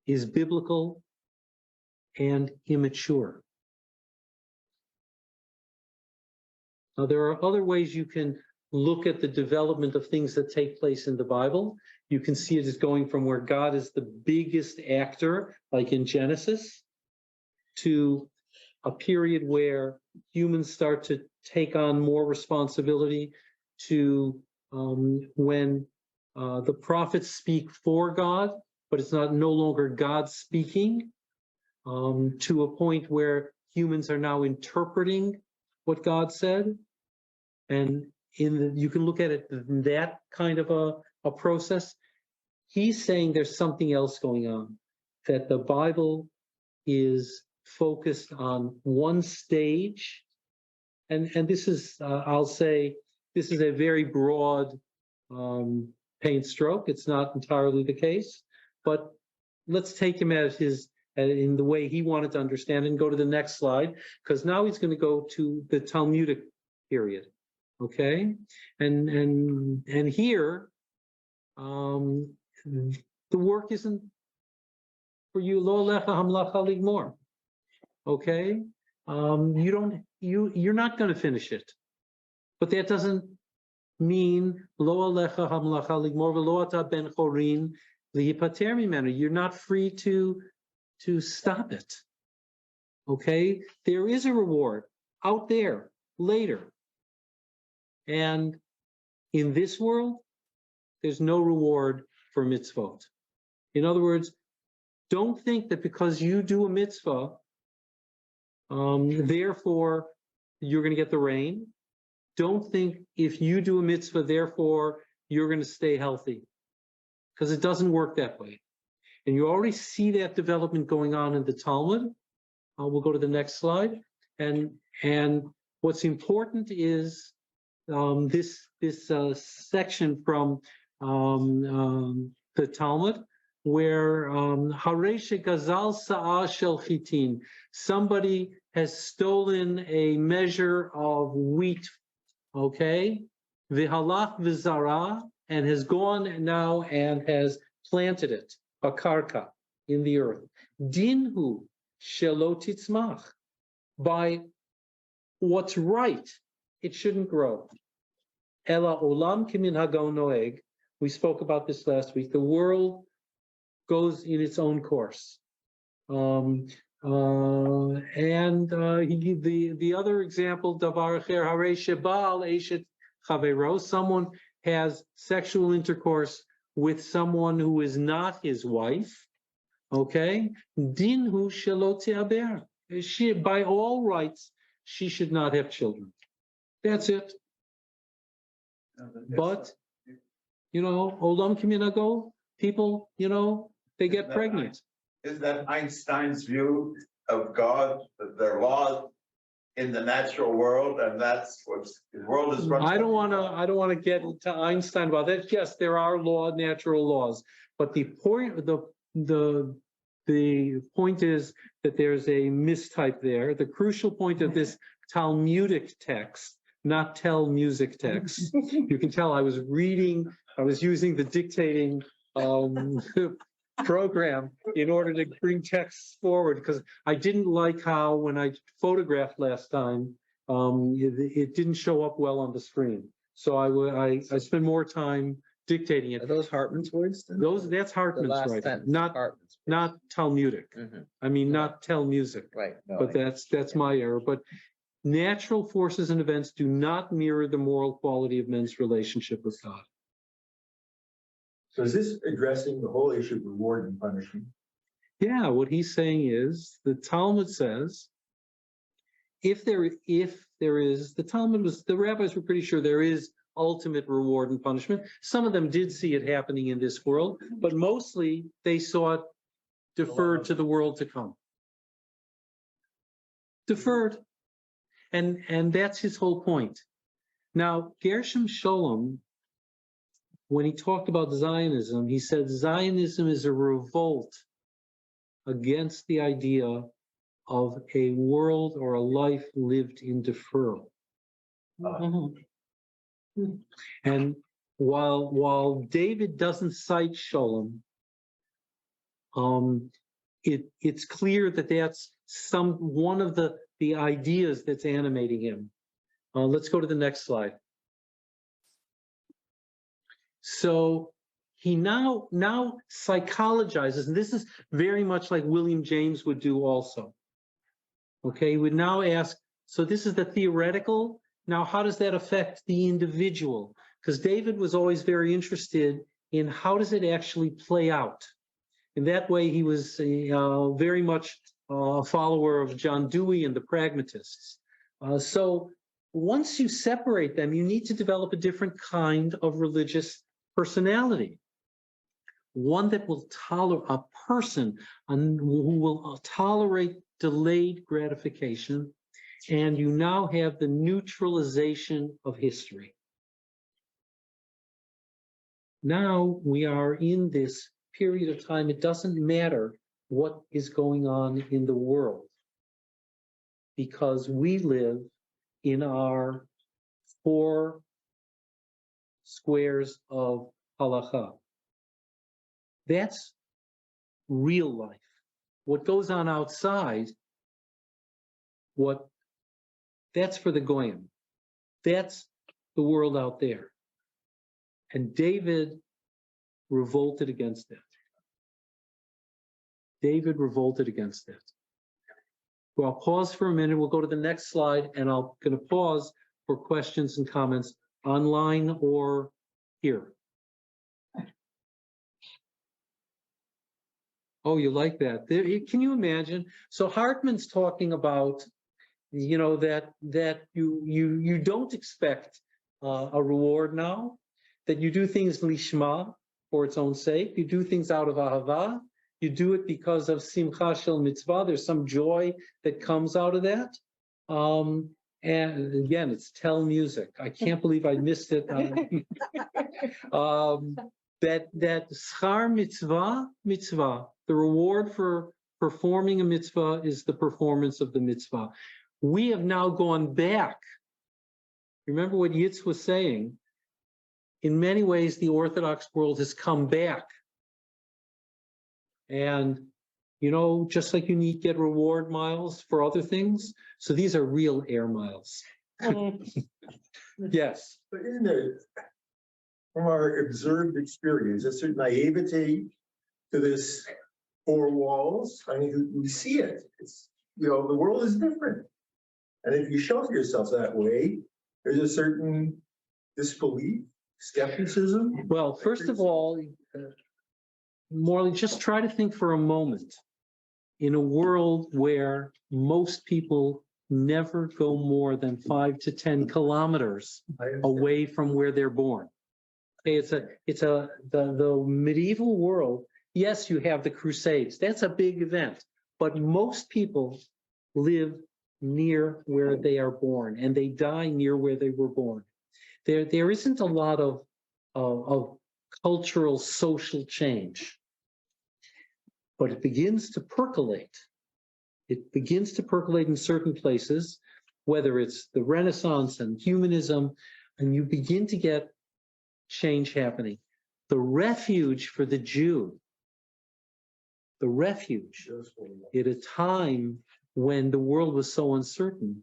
is biblical and immature. Now, there are other ways you can look at the development of things that take place in the Bible. You can see it as going from where God is the biggest actor, like in Genesis, to a period where humans start to take on more responsibility, to when the prophets speak for God, but it's no longer God speaking, to a point where humans are now interpreting what God said. And you can look at it in that kind of a process. He's saying there's something else going on, that the Bible is focused on one stage. And this is, I'll say, this is a very broad paint stroke. It's not entirely the case, but let's take him at in the way he wanted to understand and go to the next slide, because now he's going to go to the Talmudic period. Okay, and here, the work isn't for you. Lo lecha hamlacha ligmor. Okay, you're not going to finish it, but that doesn't mean lo alecha hamlacha ligmor v'lo ata ben chorin lihipater mimenu. You're not free to stop it. Okay, there is a reward out there later. And in this world, there's no reward for mitzvot. In other words, don't think that because you do a mitzvah, therefore you're going to get the rain. Don't think if you do a mitzvah, therefore you're going to stay healthy, because it doesn't work that way. And you already see that development going on in the Talmud. We'll go to the next slide. And what's important is this section from the Talmud, where Hareshe Gazal Sa'ah Shel Chitin, somebody has stolen a measure of wheat, okay, V'halach v'zara, and has gone now and has planted it, bakarka, in the earth. Dinhu shelo titzmach, by what's right, it shouldn't grow. Ela olam kiminhago noeg. We spoke about this last week. The world goes in its own course. The other example, davar acher harei shebal eshet chavero, someone has sexual intercourse with someone who is not his wife. Okay, dinhu shelo te'aber. She, by all rights, she should not have children. That's it. But, you know, olam kiminago, people, you know, they get pregnant. Is that Einstein's view of God, that there are laws in the natural world, and that's what the world is running? I don't want to get into Einstein about that. Yes, there are natural laws, but the point is that there's a mistype there. The crucial point of this Talmudic text, not tell music text. You can tell I was using the dictating program in order to bring texts forward, because I didn't like how when I photographed last time, it didn't show up well on the screen. So I spend more time dictating it. Are those Hartman's words then? That's The Hartman's last writing, sentence, not Hartman's. not Talmudic. Mhm. I mean, not tell music. Right. No, But that's my error. But natural forces and events do not mirror the moral quality of men's relationship with God. So is this addressing the whole issue of reward and punishment? Yeah, what he's saying is the Talmud says if there is, the rabbis were pretty sure there is ultimate reward and punishment. Some of them did see it happening in this world, but mostly they saw it deferred to the world to come. Deferred. And that's his whole point. Now, Gershom Scholem, when he talked about Zionism, he said Zionism is a revolt against the idea of a world or a life lived in deferral. And while David doesn't cite Scholem, it's clear that that's one of the ideas that's animating him. Let's go to the next slide. So he now psychologizes, and this is very much like William James would do also. Okay, he would now ask, so this is the theoretical, now how does that affect the individual? Because David was always very interested in how does it actually play out. In that way, he was very much a follower of John Dewey and the pragmatists. So once you separate them, you need to develop a different kind of religious personality. One that will tolerate a person who will tolerate delayed gratification, and you now have the neutralization of history. Now we are in this period of time, it doesn't matter what is going on in the world, because we live in our 4 squares of halakha. That's real life. What goes on outside, that's for the goyim. That's the world out there. And David revolted against that. David revolted against that. Well, I'll pause for a minute. We'll go to the next slide, and I'm going to pause for questions and comments online or here. Oh, you like that? Can you imagine? So Hartman's talking about, that you don't expect a reward now, that you do things lishma, for its own sake. You do things out of ahava. You do it because of simcha shel mitzvah. There's some joy that comes out of that. And again, it's tell music. I can't believe I missed it. That schar mitzvah, the reward for performing a mitzvah is the performance of the mitzvah. We have now gone back. Remember what Yitz was saying. In many ways, the Orthodox world has come back. And, just like you get reward miles for other things, so these are real air miles. Yes. But isn't there, from our observed experience, a certain naivety to this 4 walls? I mean, we see it. It's, the world is different. And if you shelter yourself that way, there's a certain disbelief, skepticism. Well, first of all, Morley, just try to think for a moment in a world where most people never go more than 5 to 10 kilometers away from where they're born. Okay, the medieval world. Yes, you have the Crusades. That's a big event, but most people live near where they are born, and they die near where they were born. There isn't a lot of cultural, social change, but it begins to percolate. It begins to percolate in certain places, whether it's the Renaissance and humanism, and you begin to get change happening. The refuge for the Jew, the refuge at a time when the world was so uncertain,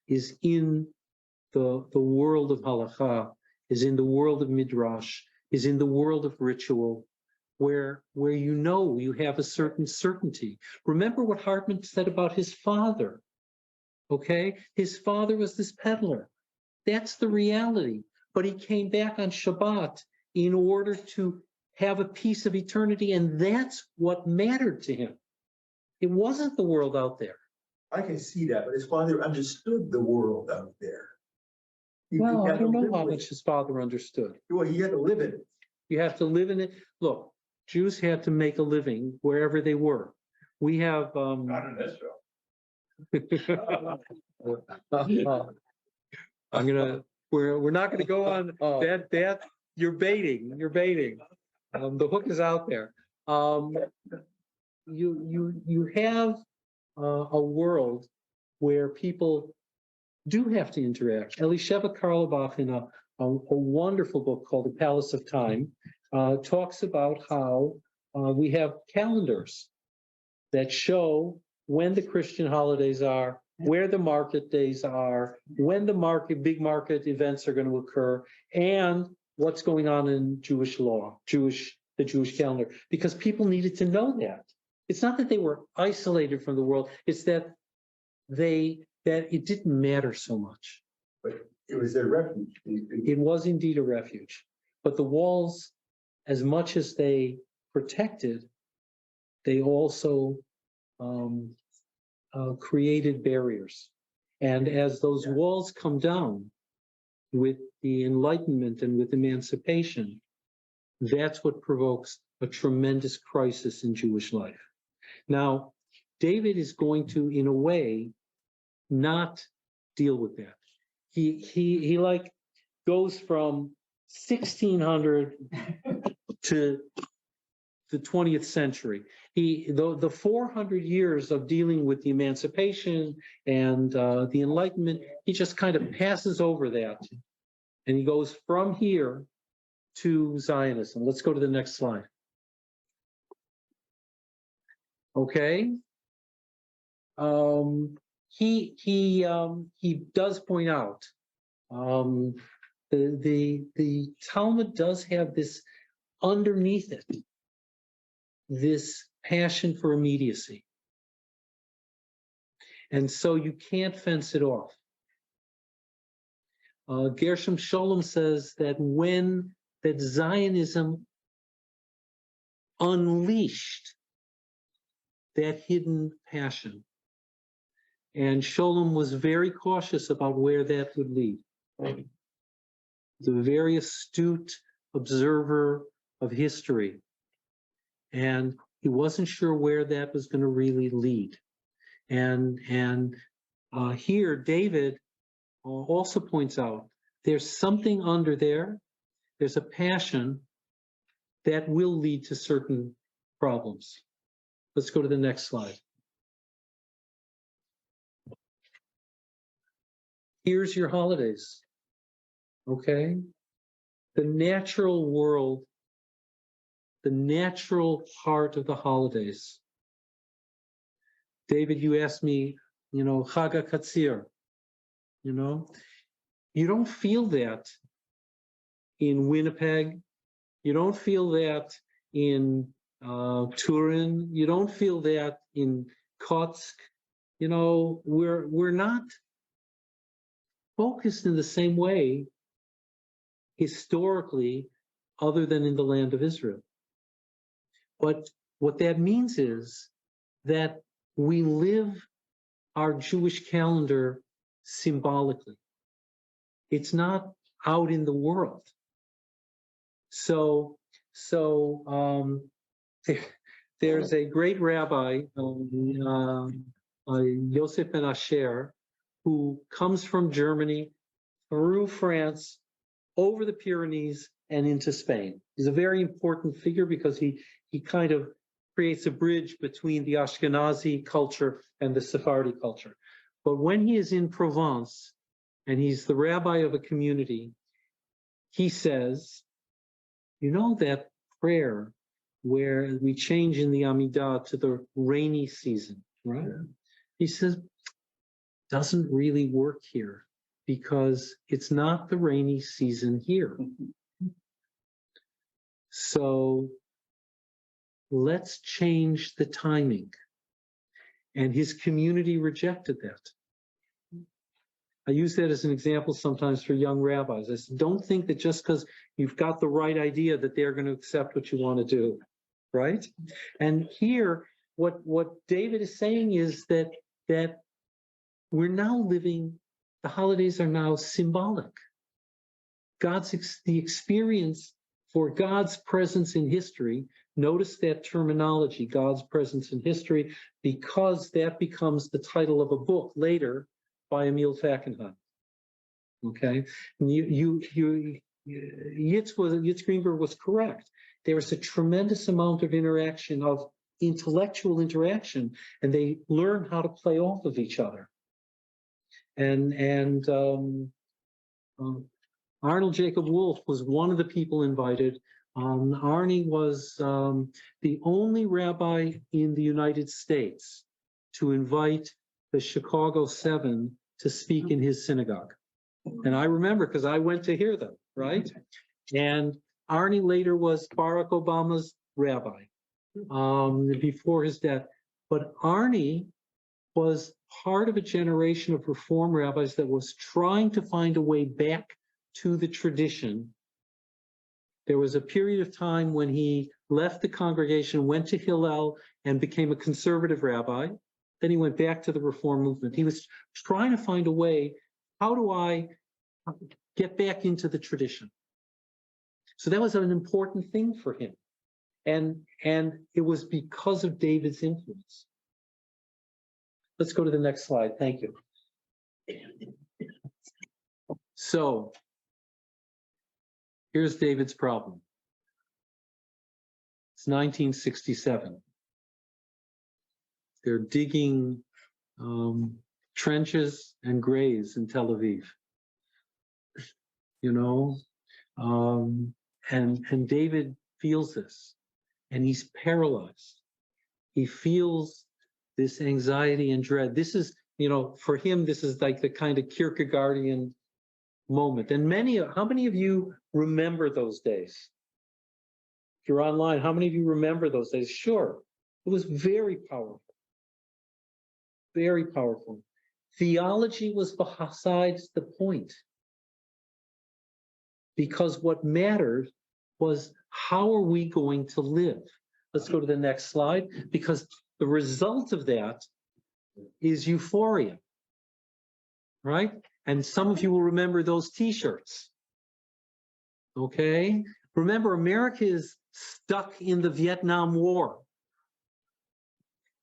is in the world of halakha, is in the world of midrash, is in the world of ritual, where you have a certain certainty. Remember what Hartman said about his father, okay? His father was this peddler. That's the reality. But he came back on Shabbat in order to have a piece of eternity, and that's what mattered to him. It wasn't the world out there. I can see that, but his father understood the world out there. He Well, I had to don't know live how with much it. his father understood. Well, he had to live in it. You have to live in it. Look, Jews had to make a living wherever they were. We have Not in Israel. we're not gonna go on that you're baiting. The hook is out there. You have a world where people do have to interact. Elisheva Karlbach, in a wonderful book called The Palace of Time, talks about how we have calendars that show when the Christian holidays are, where the market days are, when the big market events are going to occur, and what's going on in Jewish law, the Jewish calendar, because people needed to know that. It's not that they were isolated from the world, it's that it didn't matter so much. But it was their refuge. It was indeed a refuge. But the walls, as much as they protected, they also created barriers. And as those walls come down with the Enlightenment and with emancipation, that's what provokes a tremendous crisis in Jewish life. Now, David is going to, in a way, not deal with that. He like goes from 1600 to the 20th century. The 400 years of dealing with the emancipation and the Enlightenment, he just kind of passes over that, and he goes from here to Zionism. Let's go to the next slide. Okay. He does point out the Talmud does have this underneath it, this passion for immediacy. And so you can't fence it off. Gershom Scholem says that that Zionism unleashed that hidden passion. And Scholem was very cautious about where that would lead. The very astute observer of history. And he wasn't sure where that was going to really lead. And here, David also points out there's something under there. There's a passion that will lead to certain problems. Let's go to the next slide. Here's your holidays. Okay? The natural world, the natural heart of the holidays. David, you asked me, Chag HaKatzir, you don't feel that in Winnipeg. You don't feel that in Turin. You don't feel that in Kotsk. We're not focused in the same way historically, other than in the land of Israel. But what that means is that we live our Jewish calendar symbolically. It's not out in the world. So there's a great rabbi, Yosef ben Asher, who comes from Germany, through France, over the Pyrenees, and into Spain. He's a very important figure because he kind of creates a bridge between the Ashkenazi culture and the Sephardi culture. But when he is in Provence, and he's the rabbi of a community, he says, that prayer where we change in the Amidah to the rainy season, right? Yeah. He says, doesn't really work here. because it's not the rainy season here. So let's change the timing. And his community rejected that. I use that as an example sometimes for young rabbis. I said, don't think that just because you've got the right idea that they're going to accept what you want to do, right? And here, what David is saying is that we're now living, the holidays are now symbolic. The experience for God's presence in history, notice that terminology, God's presence in history, because that becomes the title of a book later by Emil Fackenheim. Okay, and Yitz Greenberg was correct. There was a tremendous amount of interaction, of intellectual interaction, and they learn how to play off of each other. And Arnold Jacob Wolf was one of the people invited. Arnie was the only rabbi in the United States to invite the Chicago Seven to speak in his synagogue. And I remember because I went to hear them, right? And Arnie later was Barack Obama's rabbi before his death. But Arnie was part of a generation of Reform rabbis that was trying to find a way back to the tradition. There was a period of time when he left the congregation, went to Hillel, and became a conservative rabbi. Then he went back to the Reform movement. He was trying to find a way, how do I get back into the tradition? So that was an important thing for him. And it was because of David's influence. Let's go to the next slide. Thank you. So here's David's problem. It's 1967. They're digging trenches and graves in Tel Aviv. You know, and David feels this, and he's paralyzed. He feels this anxiety and dread. This is, you know, for him, this is like the kind of Kierkegaardian moment. And how many of you remember those days? If you're online, how many of you remember those days? Sure. It was very powerful. Very powerful. Theology was besides the point. Because what mattered was, how are we going to live? Let's go to the next slide, because the result of that is euphoria, right? And some of you will remember those T-shirts, okay? Remember, America is stuck in the Vietnam War.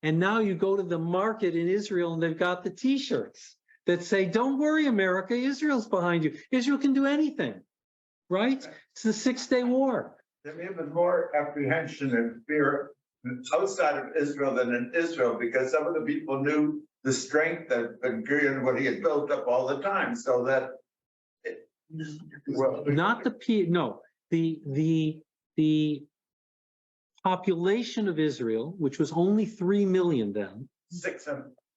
And now you go to the market in Israel and they've got the T-shirts that say, don't worry, America, Israel's behind you. Israel can do anything, right? It's the 6-day war. There may have been more apprehension and fear outside of Israel than in Israel, because some of the people knew the strength that Ben Gurion, what he had built up all the time, so that not the population of Israel, which was only 3 million then.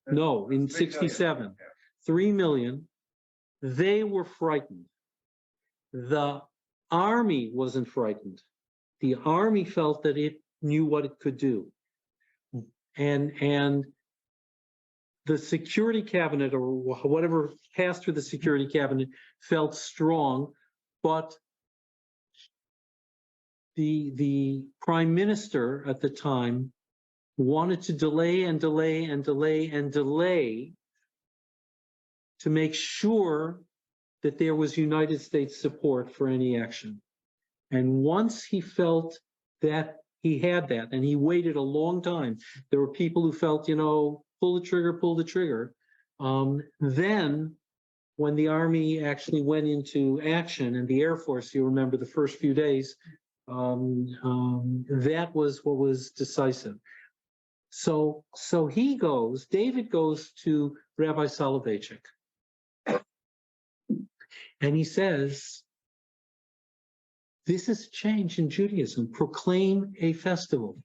No, in 67, 3 million. They were frightened. The army wasn't frightened. The army felt that it knew what it could do. And the security cabinet, or whatever passed through the security cabinet, felt strong, but the prime minister at the time wanted to delay and delay and delay and delay to make sure that there was United States support for any action. And once he felt that he had that, and he waited a long time, there were people who felt, you know, pull the trigger. Then when the army actually went into action, and the Air Force, you remember the first few days, that was what was decisive. So David goes to Rabbi Soloveitchik, and he says, this is a change in Judaism. Proclaim a festival.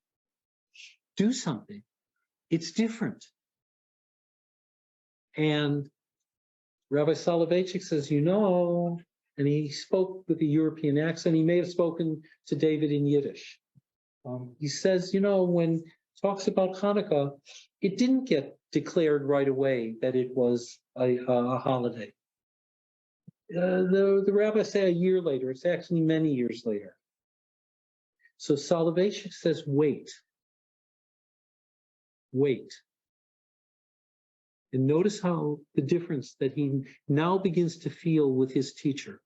Do something. It's different. And Rabbi Soloveitchik says, and he spoke with a European accent. He may have spoken to David in Yiddish. He says, when it talks about Hanukkah, it didn't get declared right away that it was a holiday. The rabbis say a year later. It's actually many years later. So Soloveitchik says, wait. And notice how the difference that he now begins to feel with his teacher.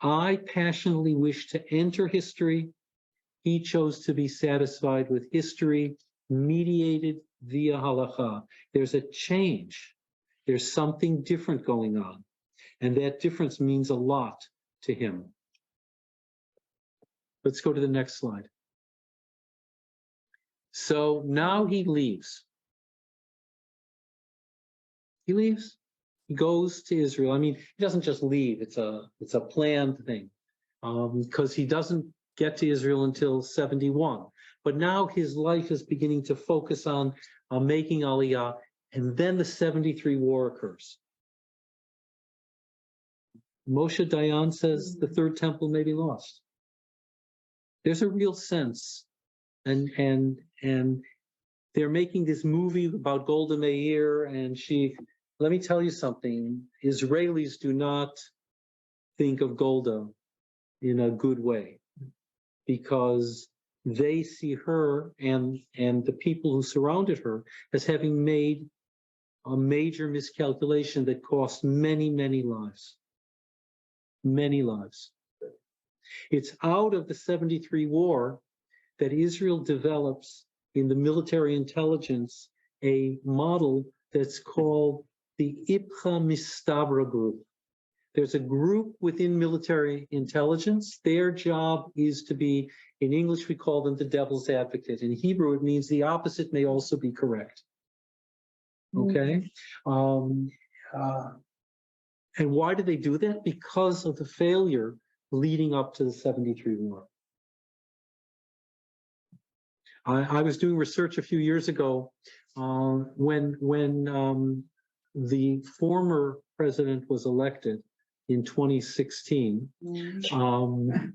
I passionately wish to enter history. He chose to be satisfied with history mediated via halakha. There's a change. There's something different going on. And that difference means a lot to him. Let's go to the next slide. So now he leaves. He leaves. He goes to Israel. I mean, he doesn't just leave. It's a planned thing, because he doesn't get to Israel until 71. But now his life is beginning to focus on making Aliyah, and then the 73 war occurs. Moshe Dayan says the third temple may be lost. There's a real sense, and they're making this movie about Golda Meir, and let me tell you something, Israelis do not think of Golda in a good way, because they see her and the people who surrounded her as having made a major miscalculation that cost many, many lives. Many lives. It's out of the 73 war that Israel develops in the military intelligence a model that's called the Ipcha Mistabra group. There's a group within military intelligence. Their job is to be, in English we call them the devil's advocate. In Hebrew it means the opposite may also be correct. Okay? And why do they do that? Because of the failure leading up to the 73 war. I was doing research a few years ago when the former president was elected in 2016. You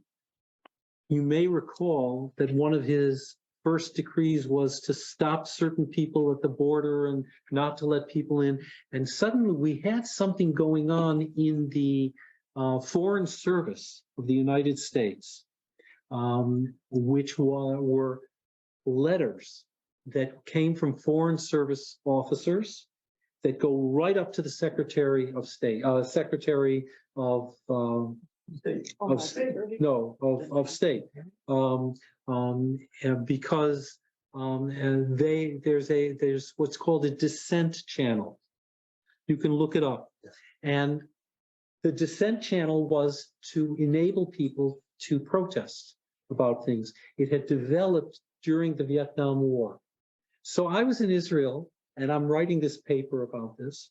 may recall that one of his first decrees was to stop certain people at the border and not to let people in. And suddenly we had something going on in the Foreign Service of the United States, which were letters that came from Foreign Service officers that go right up to the Secretary of State, Secretary of State, because there's what's called a dissent channel. You can look it up, and the dissent channel was to enable people to protest about things. It had developed during the Vietnam War. So I was in Israel, and I'm writing this paper about this,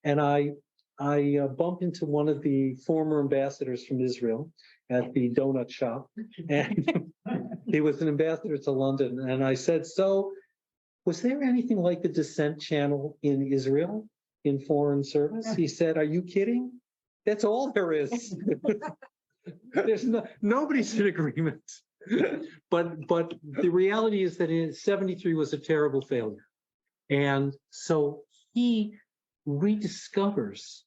and I bump into one of the former ambassadors from Israel at the donut shop, and he was an ambassador to London, and I said, so was there anything like the dissent channel in Israel in Foreign Service? He said, are you kidding? That's all there is. There's nobody's in agreement. But the reality is that 73 was a terrible failure. And so he rediscovers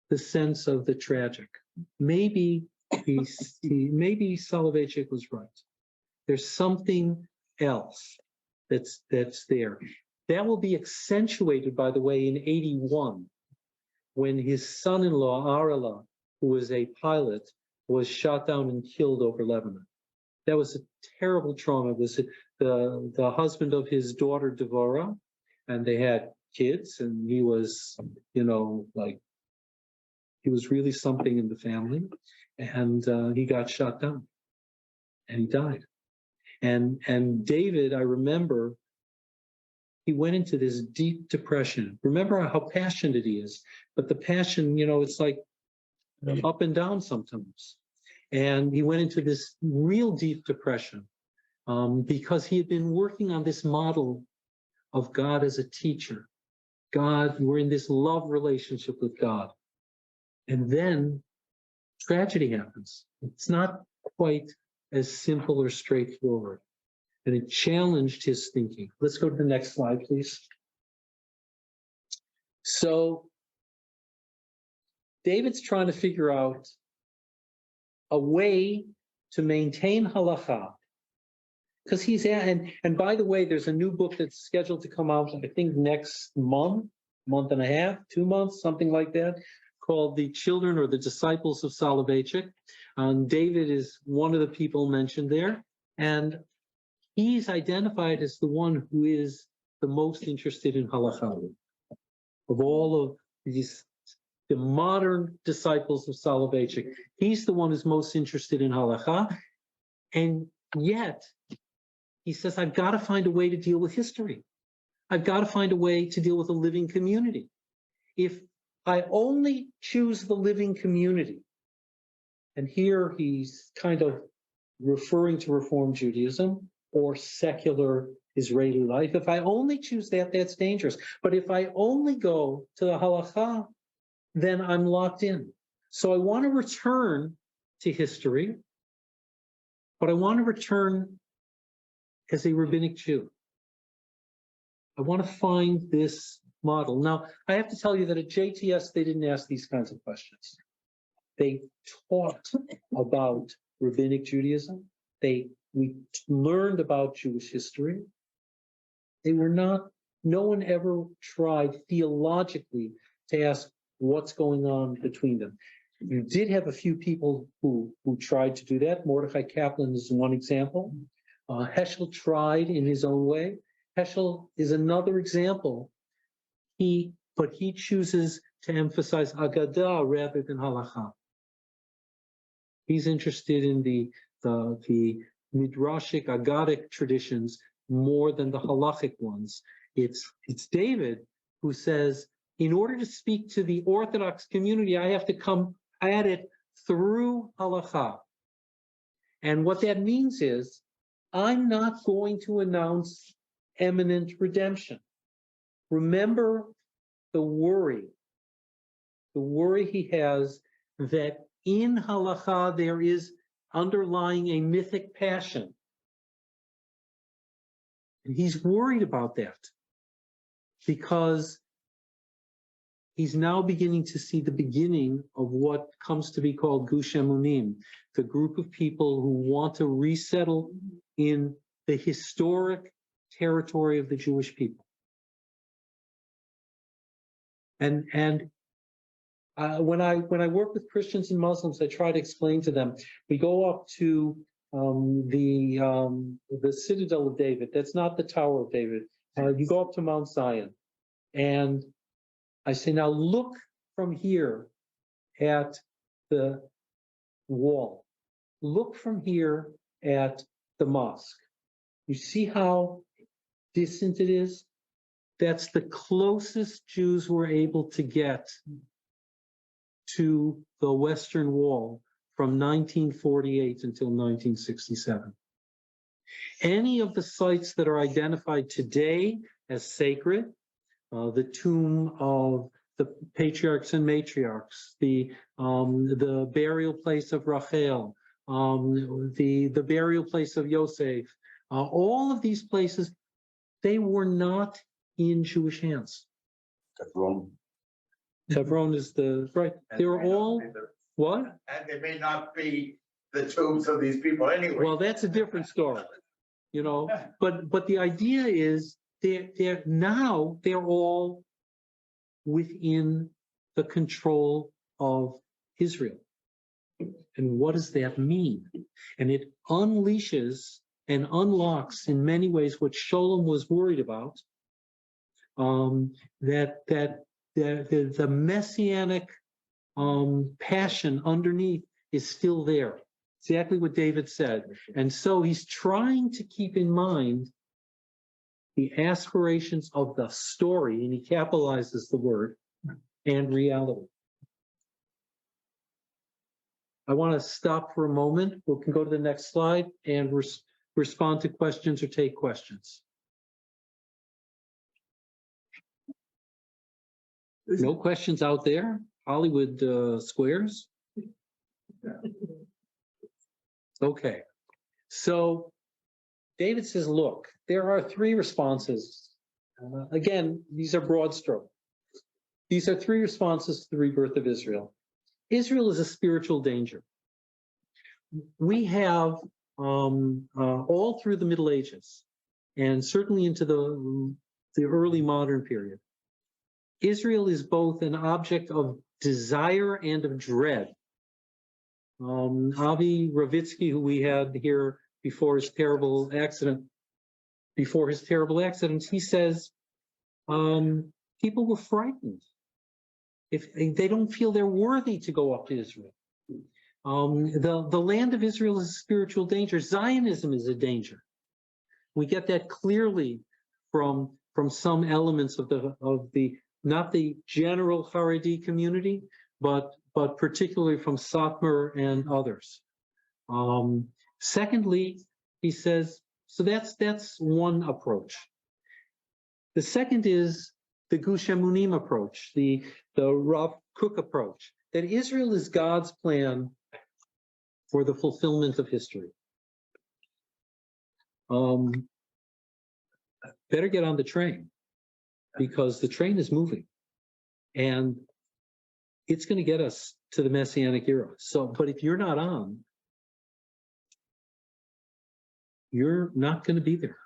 the sense of the tragic. Maybe maybe Soloveitchik was right. There's something else that's there. That will be accentuated, by the way, in 81, when his son-in-law, Arela, who was a pilot, was shot down and killed over Lebanon. That was a terrible trauma. It was the husband of his daughter, Devorah, and they had kids, and he was, he was really something in the family, and he got shot down, and he died. And David, I remember, he went into this deep depression. Remember how passionate he is, but the passion, it's like up and down sometimes. And he went into this real deep depression because he had been working on this model of God as a teacher, God, we're in this love relationship with God. And then tragedy happens. It's not quite as simple or straightforward. And it challenged his thinking. Let's go to the next slide, please. So David's trying to figure out a way to maintain halakha. Because and by the way, there's a new book that's scheduled to come out, I think next month and a half, 2 months, something like that, called The Children or the Disciples of Soloveitchik. David is one of the people mentioned there. And he's identified as the one who is the most interested in halakha. Of all of the modern disciples of Soloveitchik, he's the one who's most interested in halakha. And yet, he says, I've got to find a way to deal with history. I've got to find a way to deal with a living community. If I only choose the living community, and here he's kind of referring to Reform Judaism or secular Israeli life. If I only choose that, that's dangerous. But if I only go to the halakha, then I'm locked in. So I want to return to history, but I want to return as a rabbinic Jew. I want to find this model. Now, I have to tell you that at JTS, they didn't ask these kinds of questions. They taught about rabbinic Judaism. We learned about Jewish history. No one ever tried theologically to ask what's going on between them. You did have a few people who tried to do that. Mordechai Kaplan is one example. Heschel tried in his own way. Heschel is another example. But he chooses to emphasize Agadah rather than Halakha. He's interested in the Midrashic, Agadic traditions more than the halachic ones. It's David who says, in order to speak to the Orthodox community, I have to come at it through halakha. And what that means is, I'm not going to announce imminent redemption. Remember the worry he has that in halakha there is underlying a mythic passion. And he's worried about that because he's now beginning to see the beginning of what comes to be called Gush Emunim, the group of people who want to resettle in the historic territory of the Jewish people. And when I work with Christians and Muslims, I try to explain to them. We go up to the Citadel of David. That's not the Tower of David. You go up to Mount Zion, and I say, now look from here at the wall. Look from here at the mosque. You see how distant it is? That's the closest Jews were able to get to the Western Wall from 1948 until 1967. Any of the sites that are identified today as sacred, the tomb of the patriarchs and matriarchs, the burial place of Rachel, the burial place of Yosef, all of these places, they were not in Jewish hands. Hebron is right. They were all, what? And they may not be the tombs of these people anyway. Well, that's a different story, but the idea is they're all within the control of Israel. And what does that mean? And it unleashes and unlocks in many ways what Sholem was worried about, that the messianic passion underneath is still there. Exactly what David said. And so he's trying to keep in mind the aspirations of the story, and he capitalizes the word, and reality. I want to stop for a moment. We can go to the next slide and respond to questions or take questions. No questions out there? Hollywood squares? Okay. So David says, look, there are three responses. Again, these are broad strokes. These are three responses to the rebirth of Israel. Israel is a spiritual danger. We have all through the Middle Ages, and certainly into the early modern period, Israel is both an object of desire and of dread. Avi Ravitsky, who we had here before his terrible accident, he says people were frightened if they don't feel they're worthy to go up to Israel. The land of Israel is a spiritual danger. Zionism is a danger. We get that clearly from some elements of the not the general Haredi community, but particularly from Satmar and others. Secondly, he says, so that's one approach. The second is the Gush Emunim approach, the Rav Kook approach, that Israel is God's plan for the fulfillment of history. Better get on the train, because the train is moving and it's going to get us to the Messianic era. So, but if you're not on, you're not going to be there.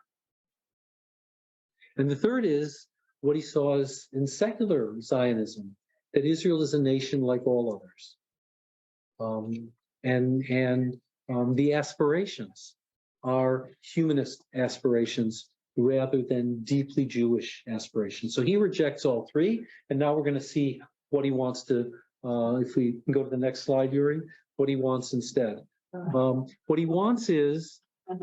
And the third is what he saw as in secular Zionism, that Israel is a nation like all others. The aspirations are humanist aspirations rather than deeply Jewish aspirations. So he rejects all three, and now we're going to see what he wants to, if we can go to the next slide, Yuri, what he wants instead. What he wants is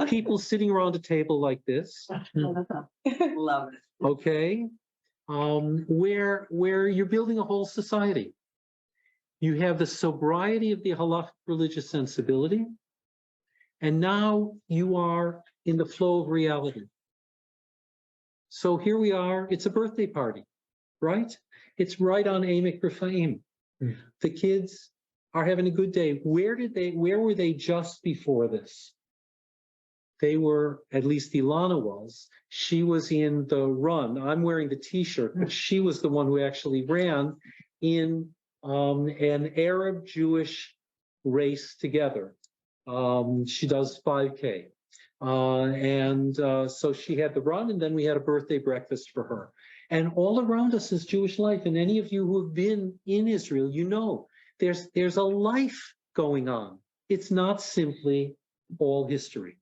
people sitting around a table like this. Love it. Okay, where you're building a whole society. You have the sobriety of the halachic religious sensibility, and now you are in the flow of reality. So here we are, it's a birthday party, right? It's right on Emek Rephaim. The kids are having a good day. Where were they just before this? They were, at least Ilana was, she was in the run. I'm wearing the t-shirt, but she was the one who actually ran in an Arab-Jewish race together. She does 5K. So she had the run, and then we had a birthday breakfast for her. And all around us is Jewish life. And any of you who have been in Israel, you know, there's a life going on. It's not simply all history,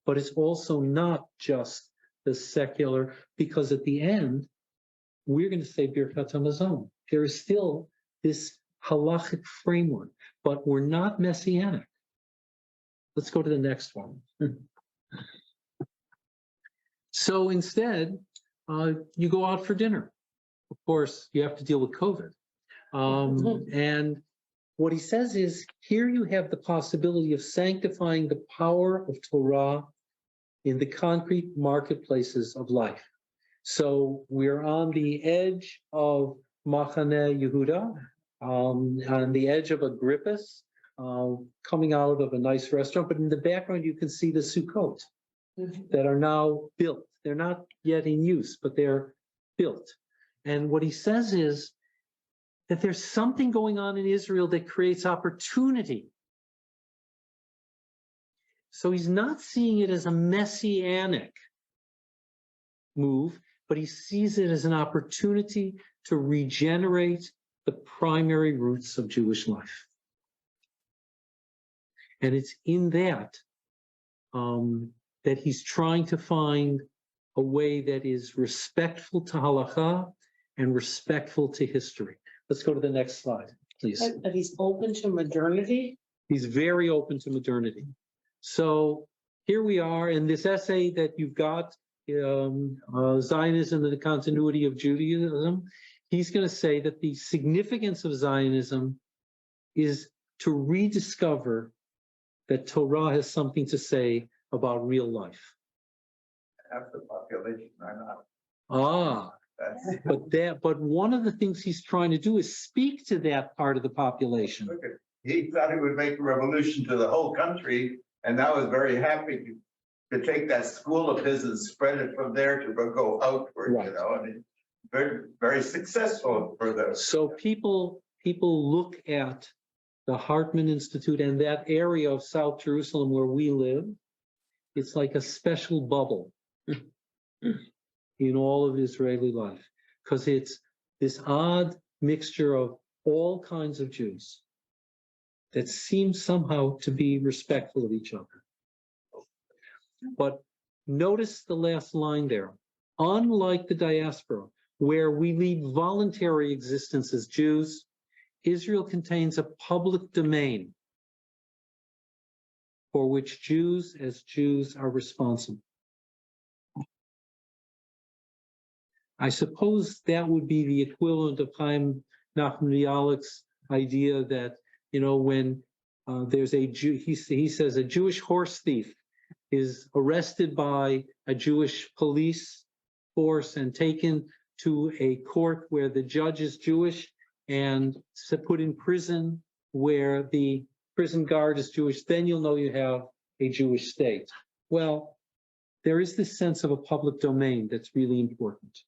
but it's also not just the secular, because at the end, we're going to say Birkat HaMazon. There is still this halachic framework, but we're not messianic. Let's go to the next one. So instead, you go out for dinner. Of course, you have to deal with COVID. And what he says is, here you have the possibility of sanctifying the power of Torah in the concrete marketplaces of life. So we're on the edge of Machane Yehuda, on the edge of Agrippus, coming out of a nice restaurant, but in the background you can see the Sukkot that are now built. They're not yet in use, but they're built. And what he says is that there's something going on in Israel that creates opportunity. So he's not seeing it as a messianic move, but he sees it as an opportunity to regenerate the primary roots of Jewish life. And it's in that that he's trying to find a way that is respectful to halakha and respectful to history. Let's go to the next slide, please. But he's open to modernity? He's very open to modernity. So here we are in this essay that you've got, Zionism and the continuity of Judaism. He's going to say that the significance of Zionism is to rediscover that Torah has something to say about real life. Half the population are not. But one of the things he's trying to do is speak to that part of the population. Look at, he thought he would make a revolution to the whole country, and now is very happy to take that school of his and spread it from there to go outward, Right. you know, and very, very successful for them. So people look at the Hartman Institute and that area of South Jerusalem where we live. It's like a special bubble in all of Israeli life, because it's this odd mixture of all kinds of Jews that seem somehow to be respectful of each other. But notice the last line there. Unlike the diaspora, where we lead voluntary existence as Jews, Israel contains a public domain for which Jews as Jews are responsible. I suppose that would be the equivalent of Chaim Nachman Bialik's idea that, you know, when there's a Jew, he says a Jewish horse thief is arrested by a Jewish police force and taken to a court where the judge is Jewish and put in prison where the prison guard is Jewish, then you'll know you have a Jewish state. Well, there is this sense of a public domain that's really important.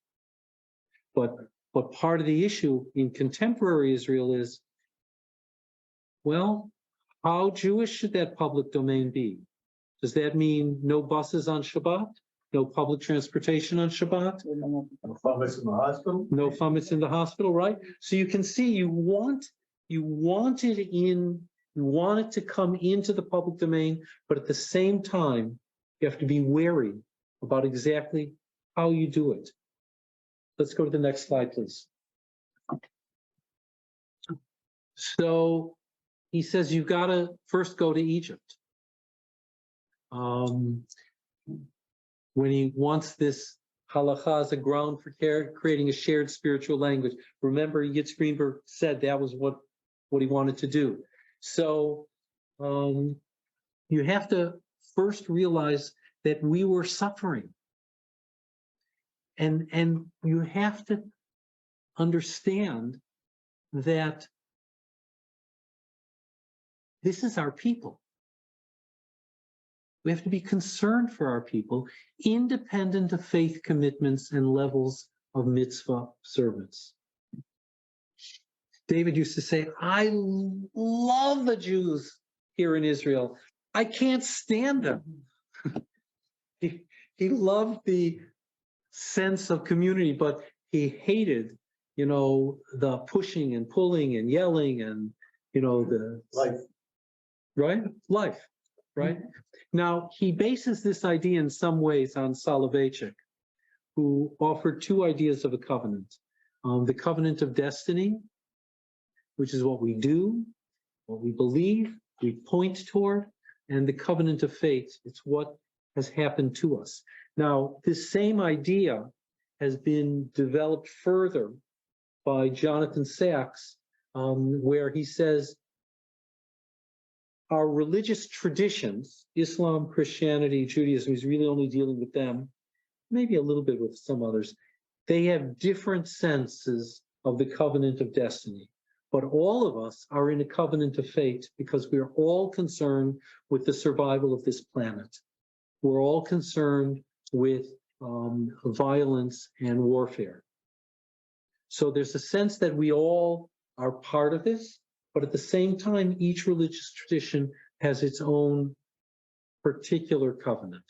But part of the issue in contemporary Israel is, well, how Jewish should that public domain be? Does that mean no buses on Shabbat? No public transportation on Shabbat? No chametz in the hospital? No chametz in the hospital, right? So you can see you want it to come into the public domain, but at the same time, you have to be wary about exactly how you do it. Let's go to the next slide, please. So he says you've got to first go to Egypt. When he wants this halakha as a ground for creating a shared spiritual language. Remember, Yitzhak Greenberg said that was what he wanted to do. So you have to first realize that we were suffering. And you have to understand that this is our people. We have to be concerned for our people, independent of faith commitments and levels of mitzvah observance. David used to say, I love the Jews here in Israel. I can't stand them. He loved the sense of community, but he hated, the pushing and pulling and yelling and, the Life. Right? Life, right? Now, he bases this idea in some ways on Soloveitchik, who offered two ideas of a covenant. The covenant of destiny, which is what we do, what we believe, we point toward, and the covenant of fate, it's what has happened to us. Now, this same idea has been developed further by Jonathan Sachs, where he says, our religious traditions, Islam, Christianity, Judaism, he's really only dealing with them, maybe a little bit with some others, they have different senses of the covenant of destiny. But all of us are in a covenant of fate because we're all concerned with the survival of this planet. We're all concerned with violence and warfare. So there's a sense that we all are part of this, but at the same time, each religious tradition has its own particular covenant.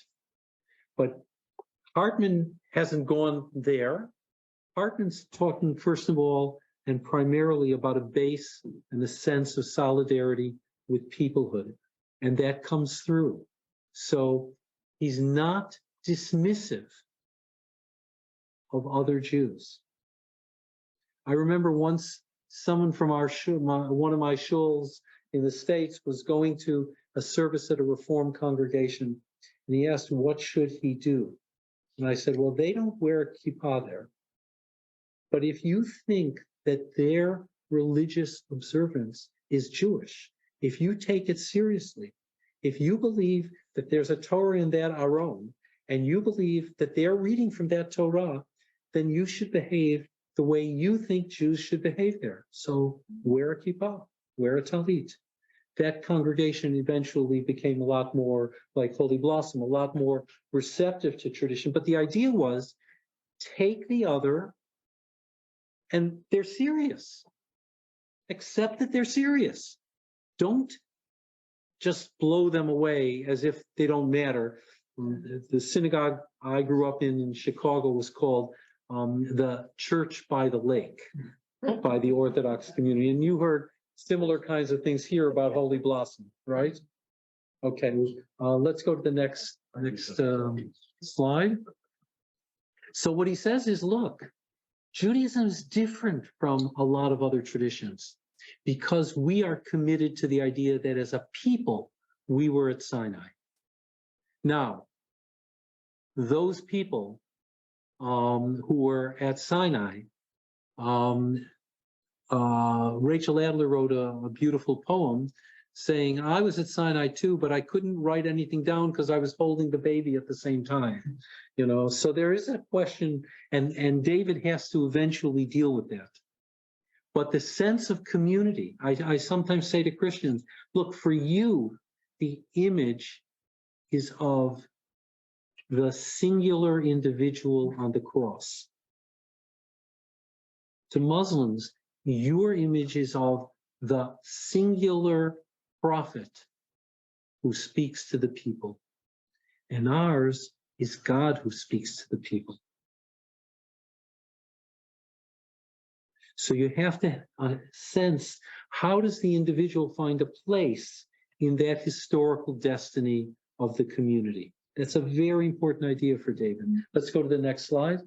But Hartman hasn't gone there. Hartman's talking, first of all, and primarily about a base and the sense of solidarity with peoplehood. And that comes through. So he's not dismissive of other Jews. I remember once someone from one of my shuls in the States was going to a service at a Reform congregation, and he asked, what should he do? And I said, well, they don't wear a kippah there. But if you think that their religious observance is Jewish, if you take it seriously, if you believe that there's a Torah in that Aron, and you believe that they're reading from that Torah, then you should behave the way you think Jews should behave there. So wear a kippah, wear a talit. That congregation eventually became a lot more like Holy Blossom, a lot more receptive to tradition. But the idea was take the other, and they're serious. Accept that they're serious. Don't just blow them away as if they don't matter. The synagogue I grew up in Chicago was called the Church by the Lake, by the Orthodox community. And you heard similar kinds of things here about Holy Blossom, right? Okay, let's go to the next slide. So what he says is, look, Judaism is different from a lot of other traditions because we are committed to the idea that as a people, we were at Sinai. Now, those people who were at Sinai, Rachel Adler wrote a beautiful poem saying, I was at Sinai too, but I couldn't write anything down because I was holding the baby at the same time. You know, so there is a question, and David has to eventually deal with that. But the sense of community, I sometimes say to Christians, look, for you, the image is of the singular individual on the cross. To Muslims, your image is of the singular prophet who speaks to the people. And ours is God who speaks to the people. So you have to sense, how does the individual find a place in that historical destiny of the community? That's a very important idea for David. Let's go to the next slide.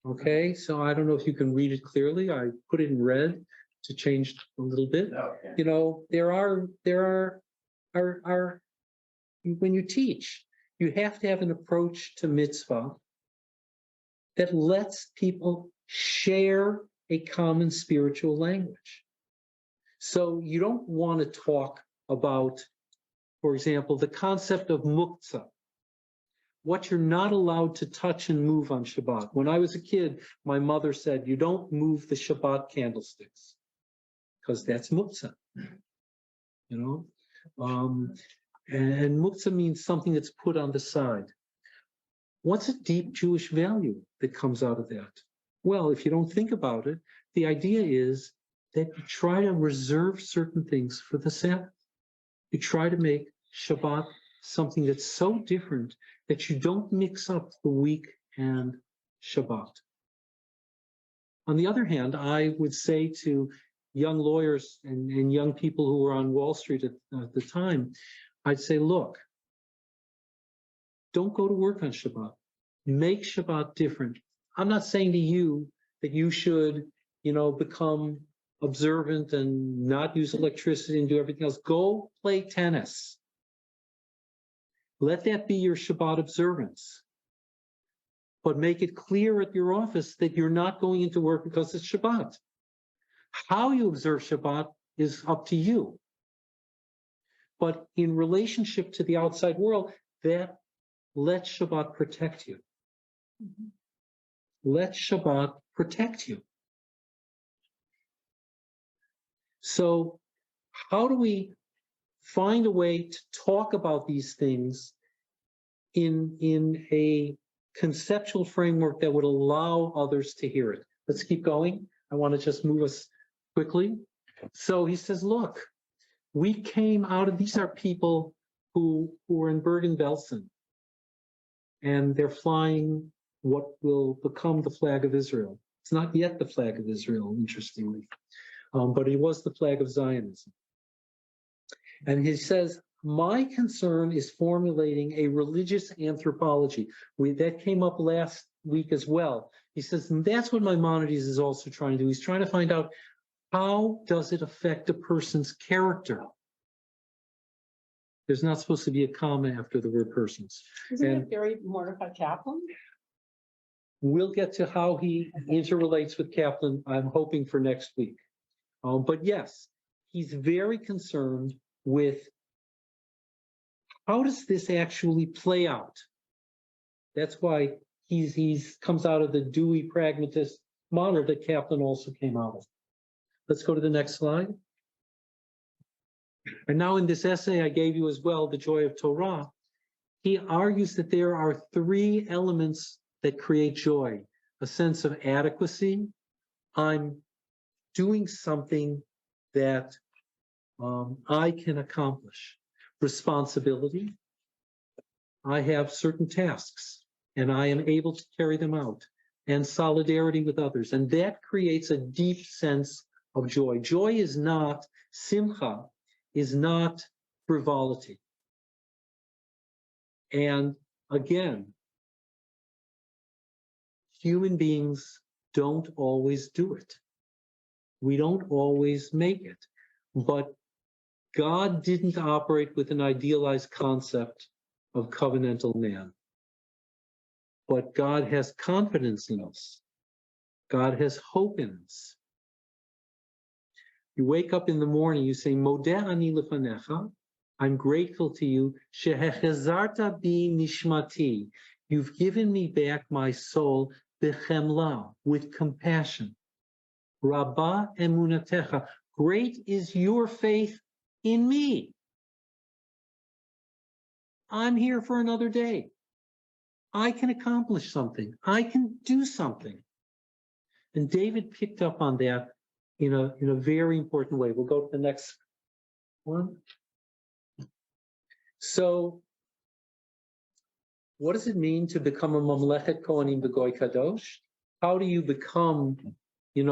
Okay, so I don't know if you can read it clearly. I put it in red to change a little bit. Okay. You know, there are when you teach, you have to have an approach to mitzvah that lets people share a common spiritual language. So you don't want to talk about, for example, the concept of muktzah, what you're not allowed to touch and move on Shabbat. When I was a kid, my mother said, you don't move the Shabbat candlesticks, because that's muktzah, you know? And muktzah means something that's put on the side. What's a deep Jewish value that comes out of that? Well, if you don't think about it, the idea is that you try to reserve certain things for the Sabbath. You try to make Shabbat something that's so different that you don't mix up the week and Shabbat. On the other hand, I would say to young lawyers and young people who were on Wall Street at the time, I'd say, look, don't go to work on Shabbat. Make Shabbat different. I'm not saying to you that you should, you know, become observant and not use electricity and do everything else. Go play tennis. Let that be your Shabbat observance. But make it clear at your office that you're not going into work because it's Shabbat. How you observe Shabbat is up to you. But in relationship to the outside world, that let Shabbat protect you. Let Shabbat protect you. So how do we find a way to talk about these things in a conceptual framework that would allow others to hear it? Let's keep going. I want to just move us quickly. So he says, look, we came out of, these are people who were in Bergen-Belsen, and they're flying what will become the flag of Israel. It's not yet the flag of Israel, interestingly, but it was the flag of Zionism. And he says, my concern is formulating a religious anthropology. That came up last week as well. He says, and that's what Maimonides is also trying to do. He's trying to find out, how does it affect a person's character? There's not supposed to be a comma after the word persons. Isn't it very Mordecai Kaplan? We'll get to how he interrelates with Kaplan, I'm hoping, for next week. But yes, he's very concerned with how does this actually play out? That's why he's comes out of the Dewey pragmatist model that Kaplan also came out of. Let's go to the next slide. And now in this essay I gave you as well, The Joy of Torah, he argues that there are three elements that create joy: a sense of adequacy. I'm doing something that I can accomplish. Responsibility. I have certain tasks and I am able to carry them out. And solidarity with others. And that creates a deep sense of joy. Joy is not, simcha is not frivolity. And again, human beings don't always do it. We don't always make it. But God didn't operate with an idealized concept of covenantal man. But God has confidence in us. God has hope in us. You wake up in the morning, you say, Modeh ani lefanecha, I'm grateful to you, shehechezarta bi nishmati, you've given me back my soul, bechemla, with compassion. Rabba emunatecha, great is your faith in me. I'm here for another day. I can accomplish something. I can do something. And David picked up on that in a very important way. We'll go to the next one. So, what does it mean to become a Mamlechet Kohanim B'Goy Kadosh? How do you become, this?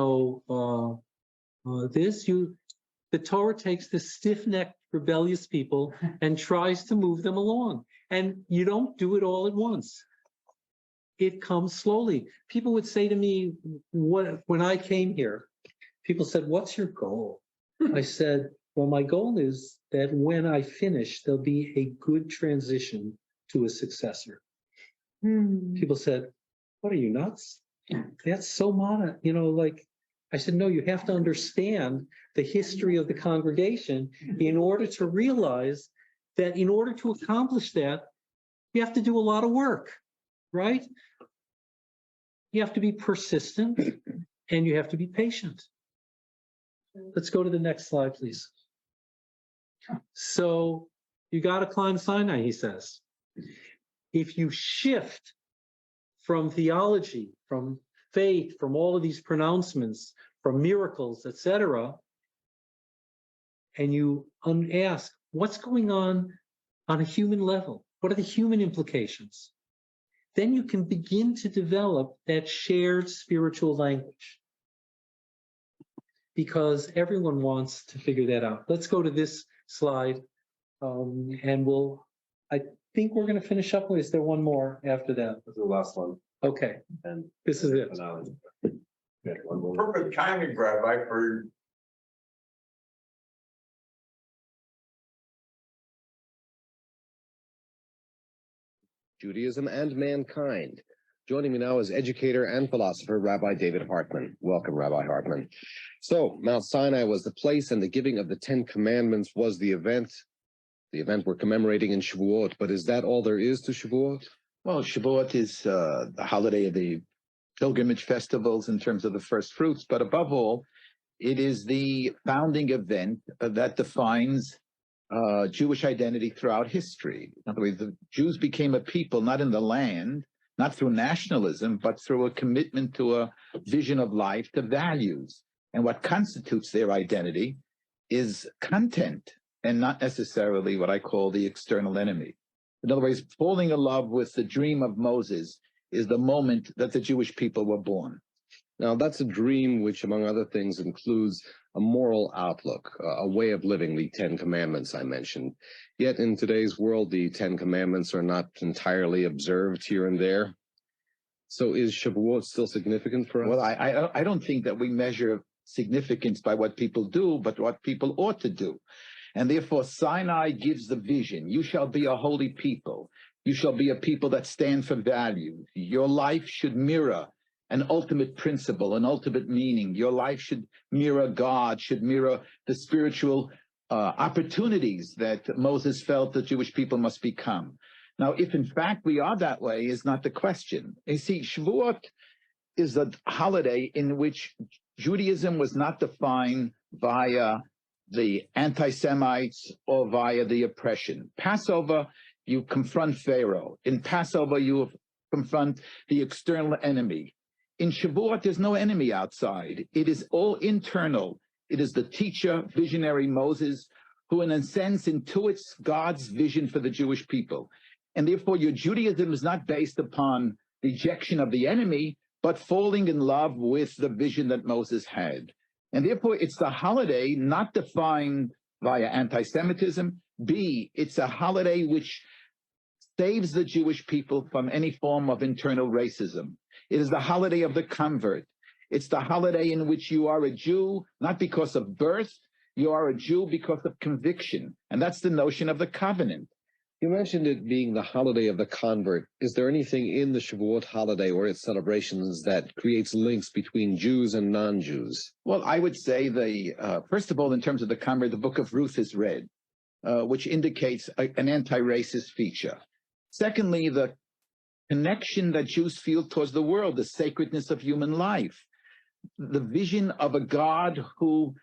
The Torah takes the stiff-necked, rebellious people and tries to move them along. And you don't do it all at once. It comes slowly. People would say to me, when I came here, people said, what's your goal? I said, well, my goal is that when I finish, there'll be a good transition to a successor. People said, what are you, nuts? That's so modern. I said, no, you have to understand the history of the congregation in order to realize that in order to accomplish that, you have to do a lot of work, right? You have to be persistent and you have to be patient. Let's go to the next slide, please. So you got to climb Sinai, he says. If you shift from theology, from faith, from all of these pronouncements, from miracles, etc., and you ask, what's going on a human level? What are the human implications? Then you can begin to develop that shared spiritual language, because everyone wants to figure that out. Let's go to this slide, and I think we're going to finish up. Is there one more after that? That's the last one. Okay, And this is it. Yeah, one more. Perfect timing, Rabbi, for Judaism and mankind. Joining me now is educator and philosopher Rabbi David Hartman. Welcome, Rabbi Hartman. So, Mount Sinai was the place, and the giving of the 10 Commandments was the event. The event we're commemorating in Shavuot, but is that all there is to Shavuot? Well, Shavuot is the holiday of the pilgrimage festivals in terms of the first fruits, but above all, it is the founding event that defines Jewish identity throughout history. In other words, the Jews became a people not in the land, not through nationalism, but through a commitment to a vision of life, to values. And what constitutes their identity is content and not necessarily what I call the external enemy. In other words, falling in love with the dream of Moses is the moment that the Jewish people were born. Now, that's a dream which, among other things, includes a moral outlook, a way of living, the 10 Commandments I mentioned. Yet in today's world, the 10 Commandments are not entirely observed here and there. So is Shavuot still significant for us? Well, I don't think that we measure significance by what people do, but what people ought to do. And therefore, Sinai gives the vision. You shall be a holy people. You shall be a people that stand for value. Your life should mirror an ultimate principle, an ultimate meaning. Your life should mirror God, should mirror the spiritual opportunities that Moses felt the Jewish people must become. Now, if in fact we are that way, is not the question. You see, Shavuot is a holiday in which Judaism was not defined via the anti-Semites or via the oppression. Passover, you confront Pharaoh. In Passover, you confront the external enemy. In Shavuot, there's no enemy outside. It is all internal. It is the teacher, visionary Moses, who in a sense intuits God's vision for the Jewish people. And therefore, your Judaism is not based upon rejection of the enemy, but falling in love with the vision that Moses had. And therefore, it's the holiday not defined via anti-Semitism. B, it's a holiday which saves the Jewish people from any form of internal racism. It is the holiday of the convert. It's the holiday in which you are a Jew, not because of birth, you are a Jew because of conviction. And that's the notion of the covenant. You mentioned it being the holiday of the convert. Is there anything in the Shavuot holiday or its celebrations that creates links between Jews and non-Jews? Well, I would say first of all, in terms of the convert, the book of Ruth is read, which indicates an anti-racist feature. Secondly, the connection that Jews feel towards the world, the sacredness of human life, the vision of a God who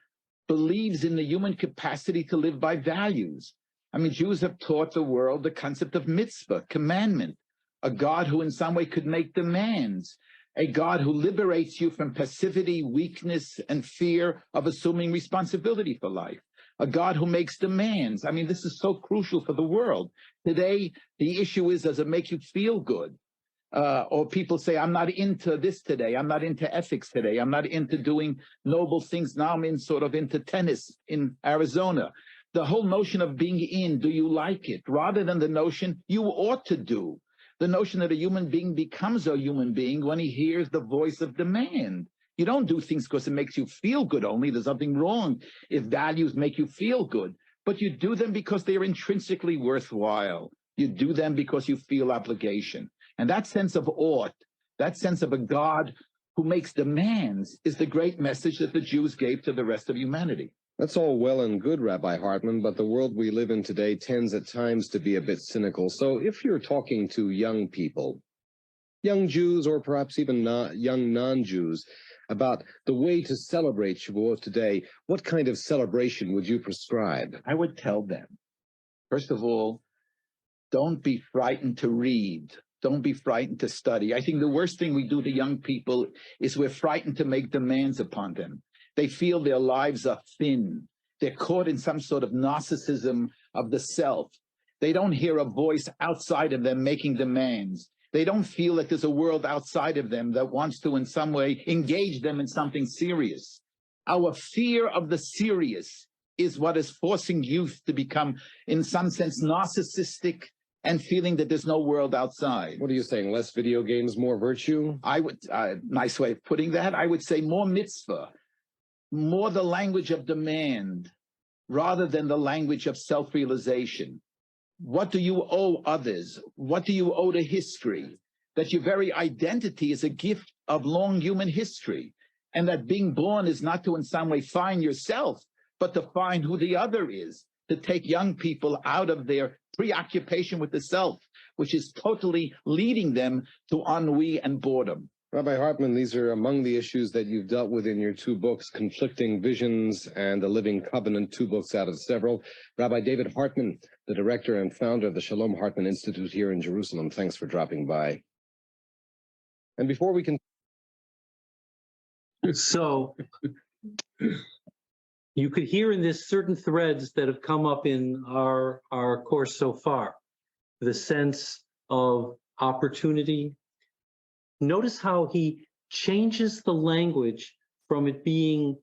believes in the human capacity to live by values. I mean, Jews have taught the world the concept of mitzvah, commandment, a God who in some way could make demands, a God who liberates you from passivity, weakness, and fear of assuming responsibility for life, a God who makes demands. I mean, this is so crucial for the world. Today, the issue is, does it make you feel good? Or people say, I'm not into this today. I'm not into ethics today. I'm not into doing noble things. Now I'm into tennis in Arizona. The whole notion of being in, do you like it? Rather than the notion you ought to do. The notion that a human being becomes a human being when he hears the voice of demand. You don't do things because it makes you feel good only. There's something wrong if values make you feel good. But you do them because they are intrinsically worthwhile. You do them because you feel obligation. And that sense of ought, that sense of a God who makes demands is the great message that the Jews gave to the rest of humanity. That's all well and good, Rabbi Hartman, but the world we live in today tends at times to be a bit cynical. So if you're talking to young people, young Jews or perhaps even young non-Jews, about the way to celebrate Shavuot today, what kind of celebration would you prescribe? I would tell them, first of all, don't be frightened to read. Don't be frightened to study. I think the worst thing we do to young people is we're frightened to make demands upon them. They feel their lives are thin. They're caught in some sort of narcissism of the self. They don't hear a voice outside of them making demands. They don't feel that there's a world outside of them that wants to in some way engage them in something serious. Our fear of the serious is what is forcing youth to become, in some sense, narcissistic and feeling that there's no world outside. What are you saying? Less video games, more virtue? I would, nice way of putting that, I would say more mitzvah, more the language of demand rather than the language of self-realization. What do you owe others? What do you owe to history? That your very identity is a gift of long human history, and that being born is not to in some way find yourself, but to find who the other is, to take young people out of their preoccupation with the self, which is totally leading them to ennui and boredom. Rabbi Hartman, these are among the issues that you've dealt with in your two books, Conflicting Visions and The Living Covenant, 2 books out of several. Rabbi David Hartman, the director and founder of the Shalom Hartman Institute here in Jerusalem, thanks for dropping by. And before we can... So, you could hear in this certain threads that have come up in our course so far, the sense of opportunity. Notice how he changes the language from it being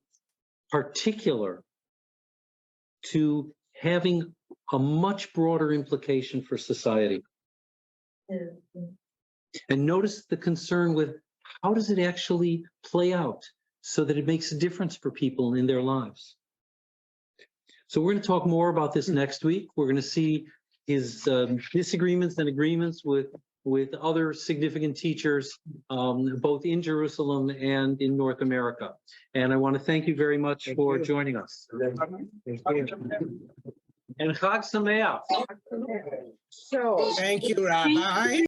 particular to having a much broader implication for society. And notice the concern with how does it actually play out so that it makes a difference for people in their lives. So we're going to talk more about this next week. We're going to see his disagreements and agreements with other significant teachers, both in Jerusalem and in North America. And I want to thank you very much for joining us. And Chag Sameach. So. Thank you, Rabbi.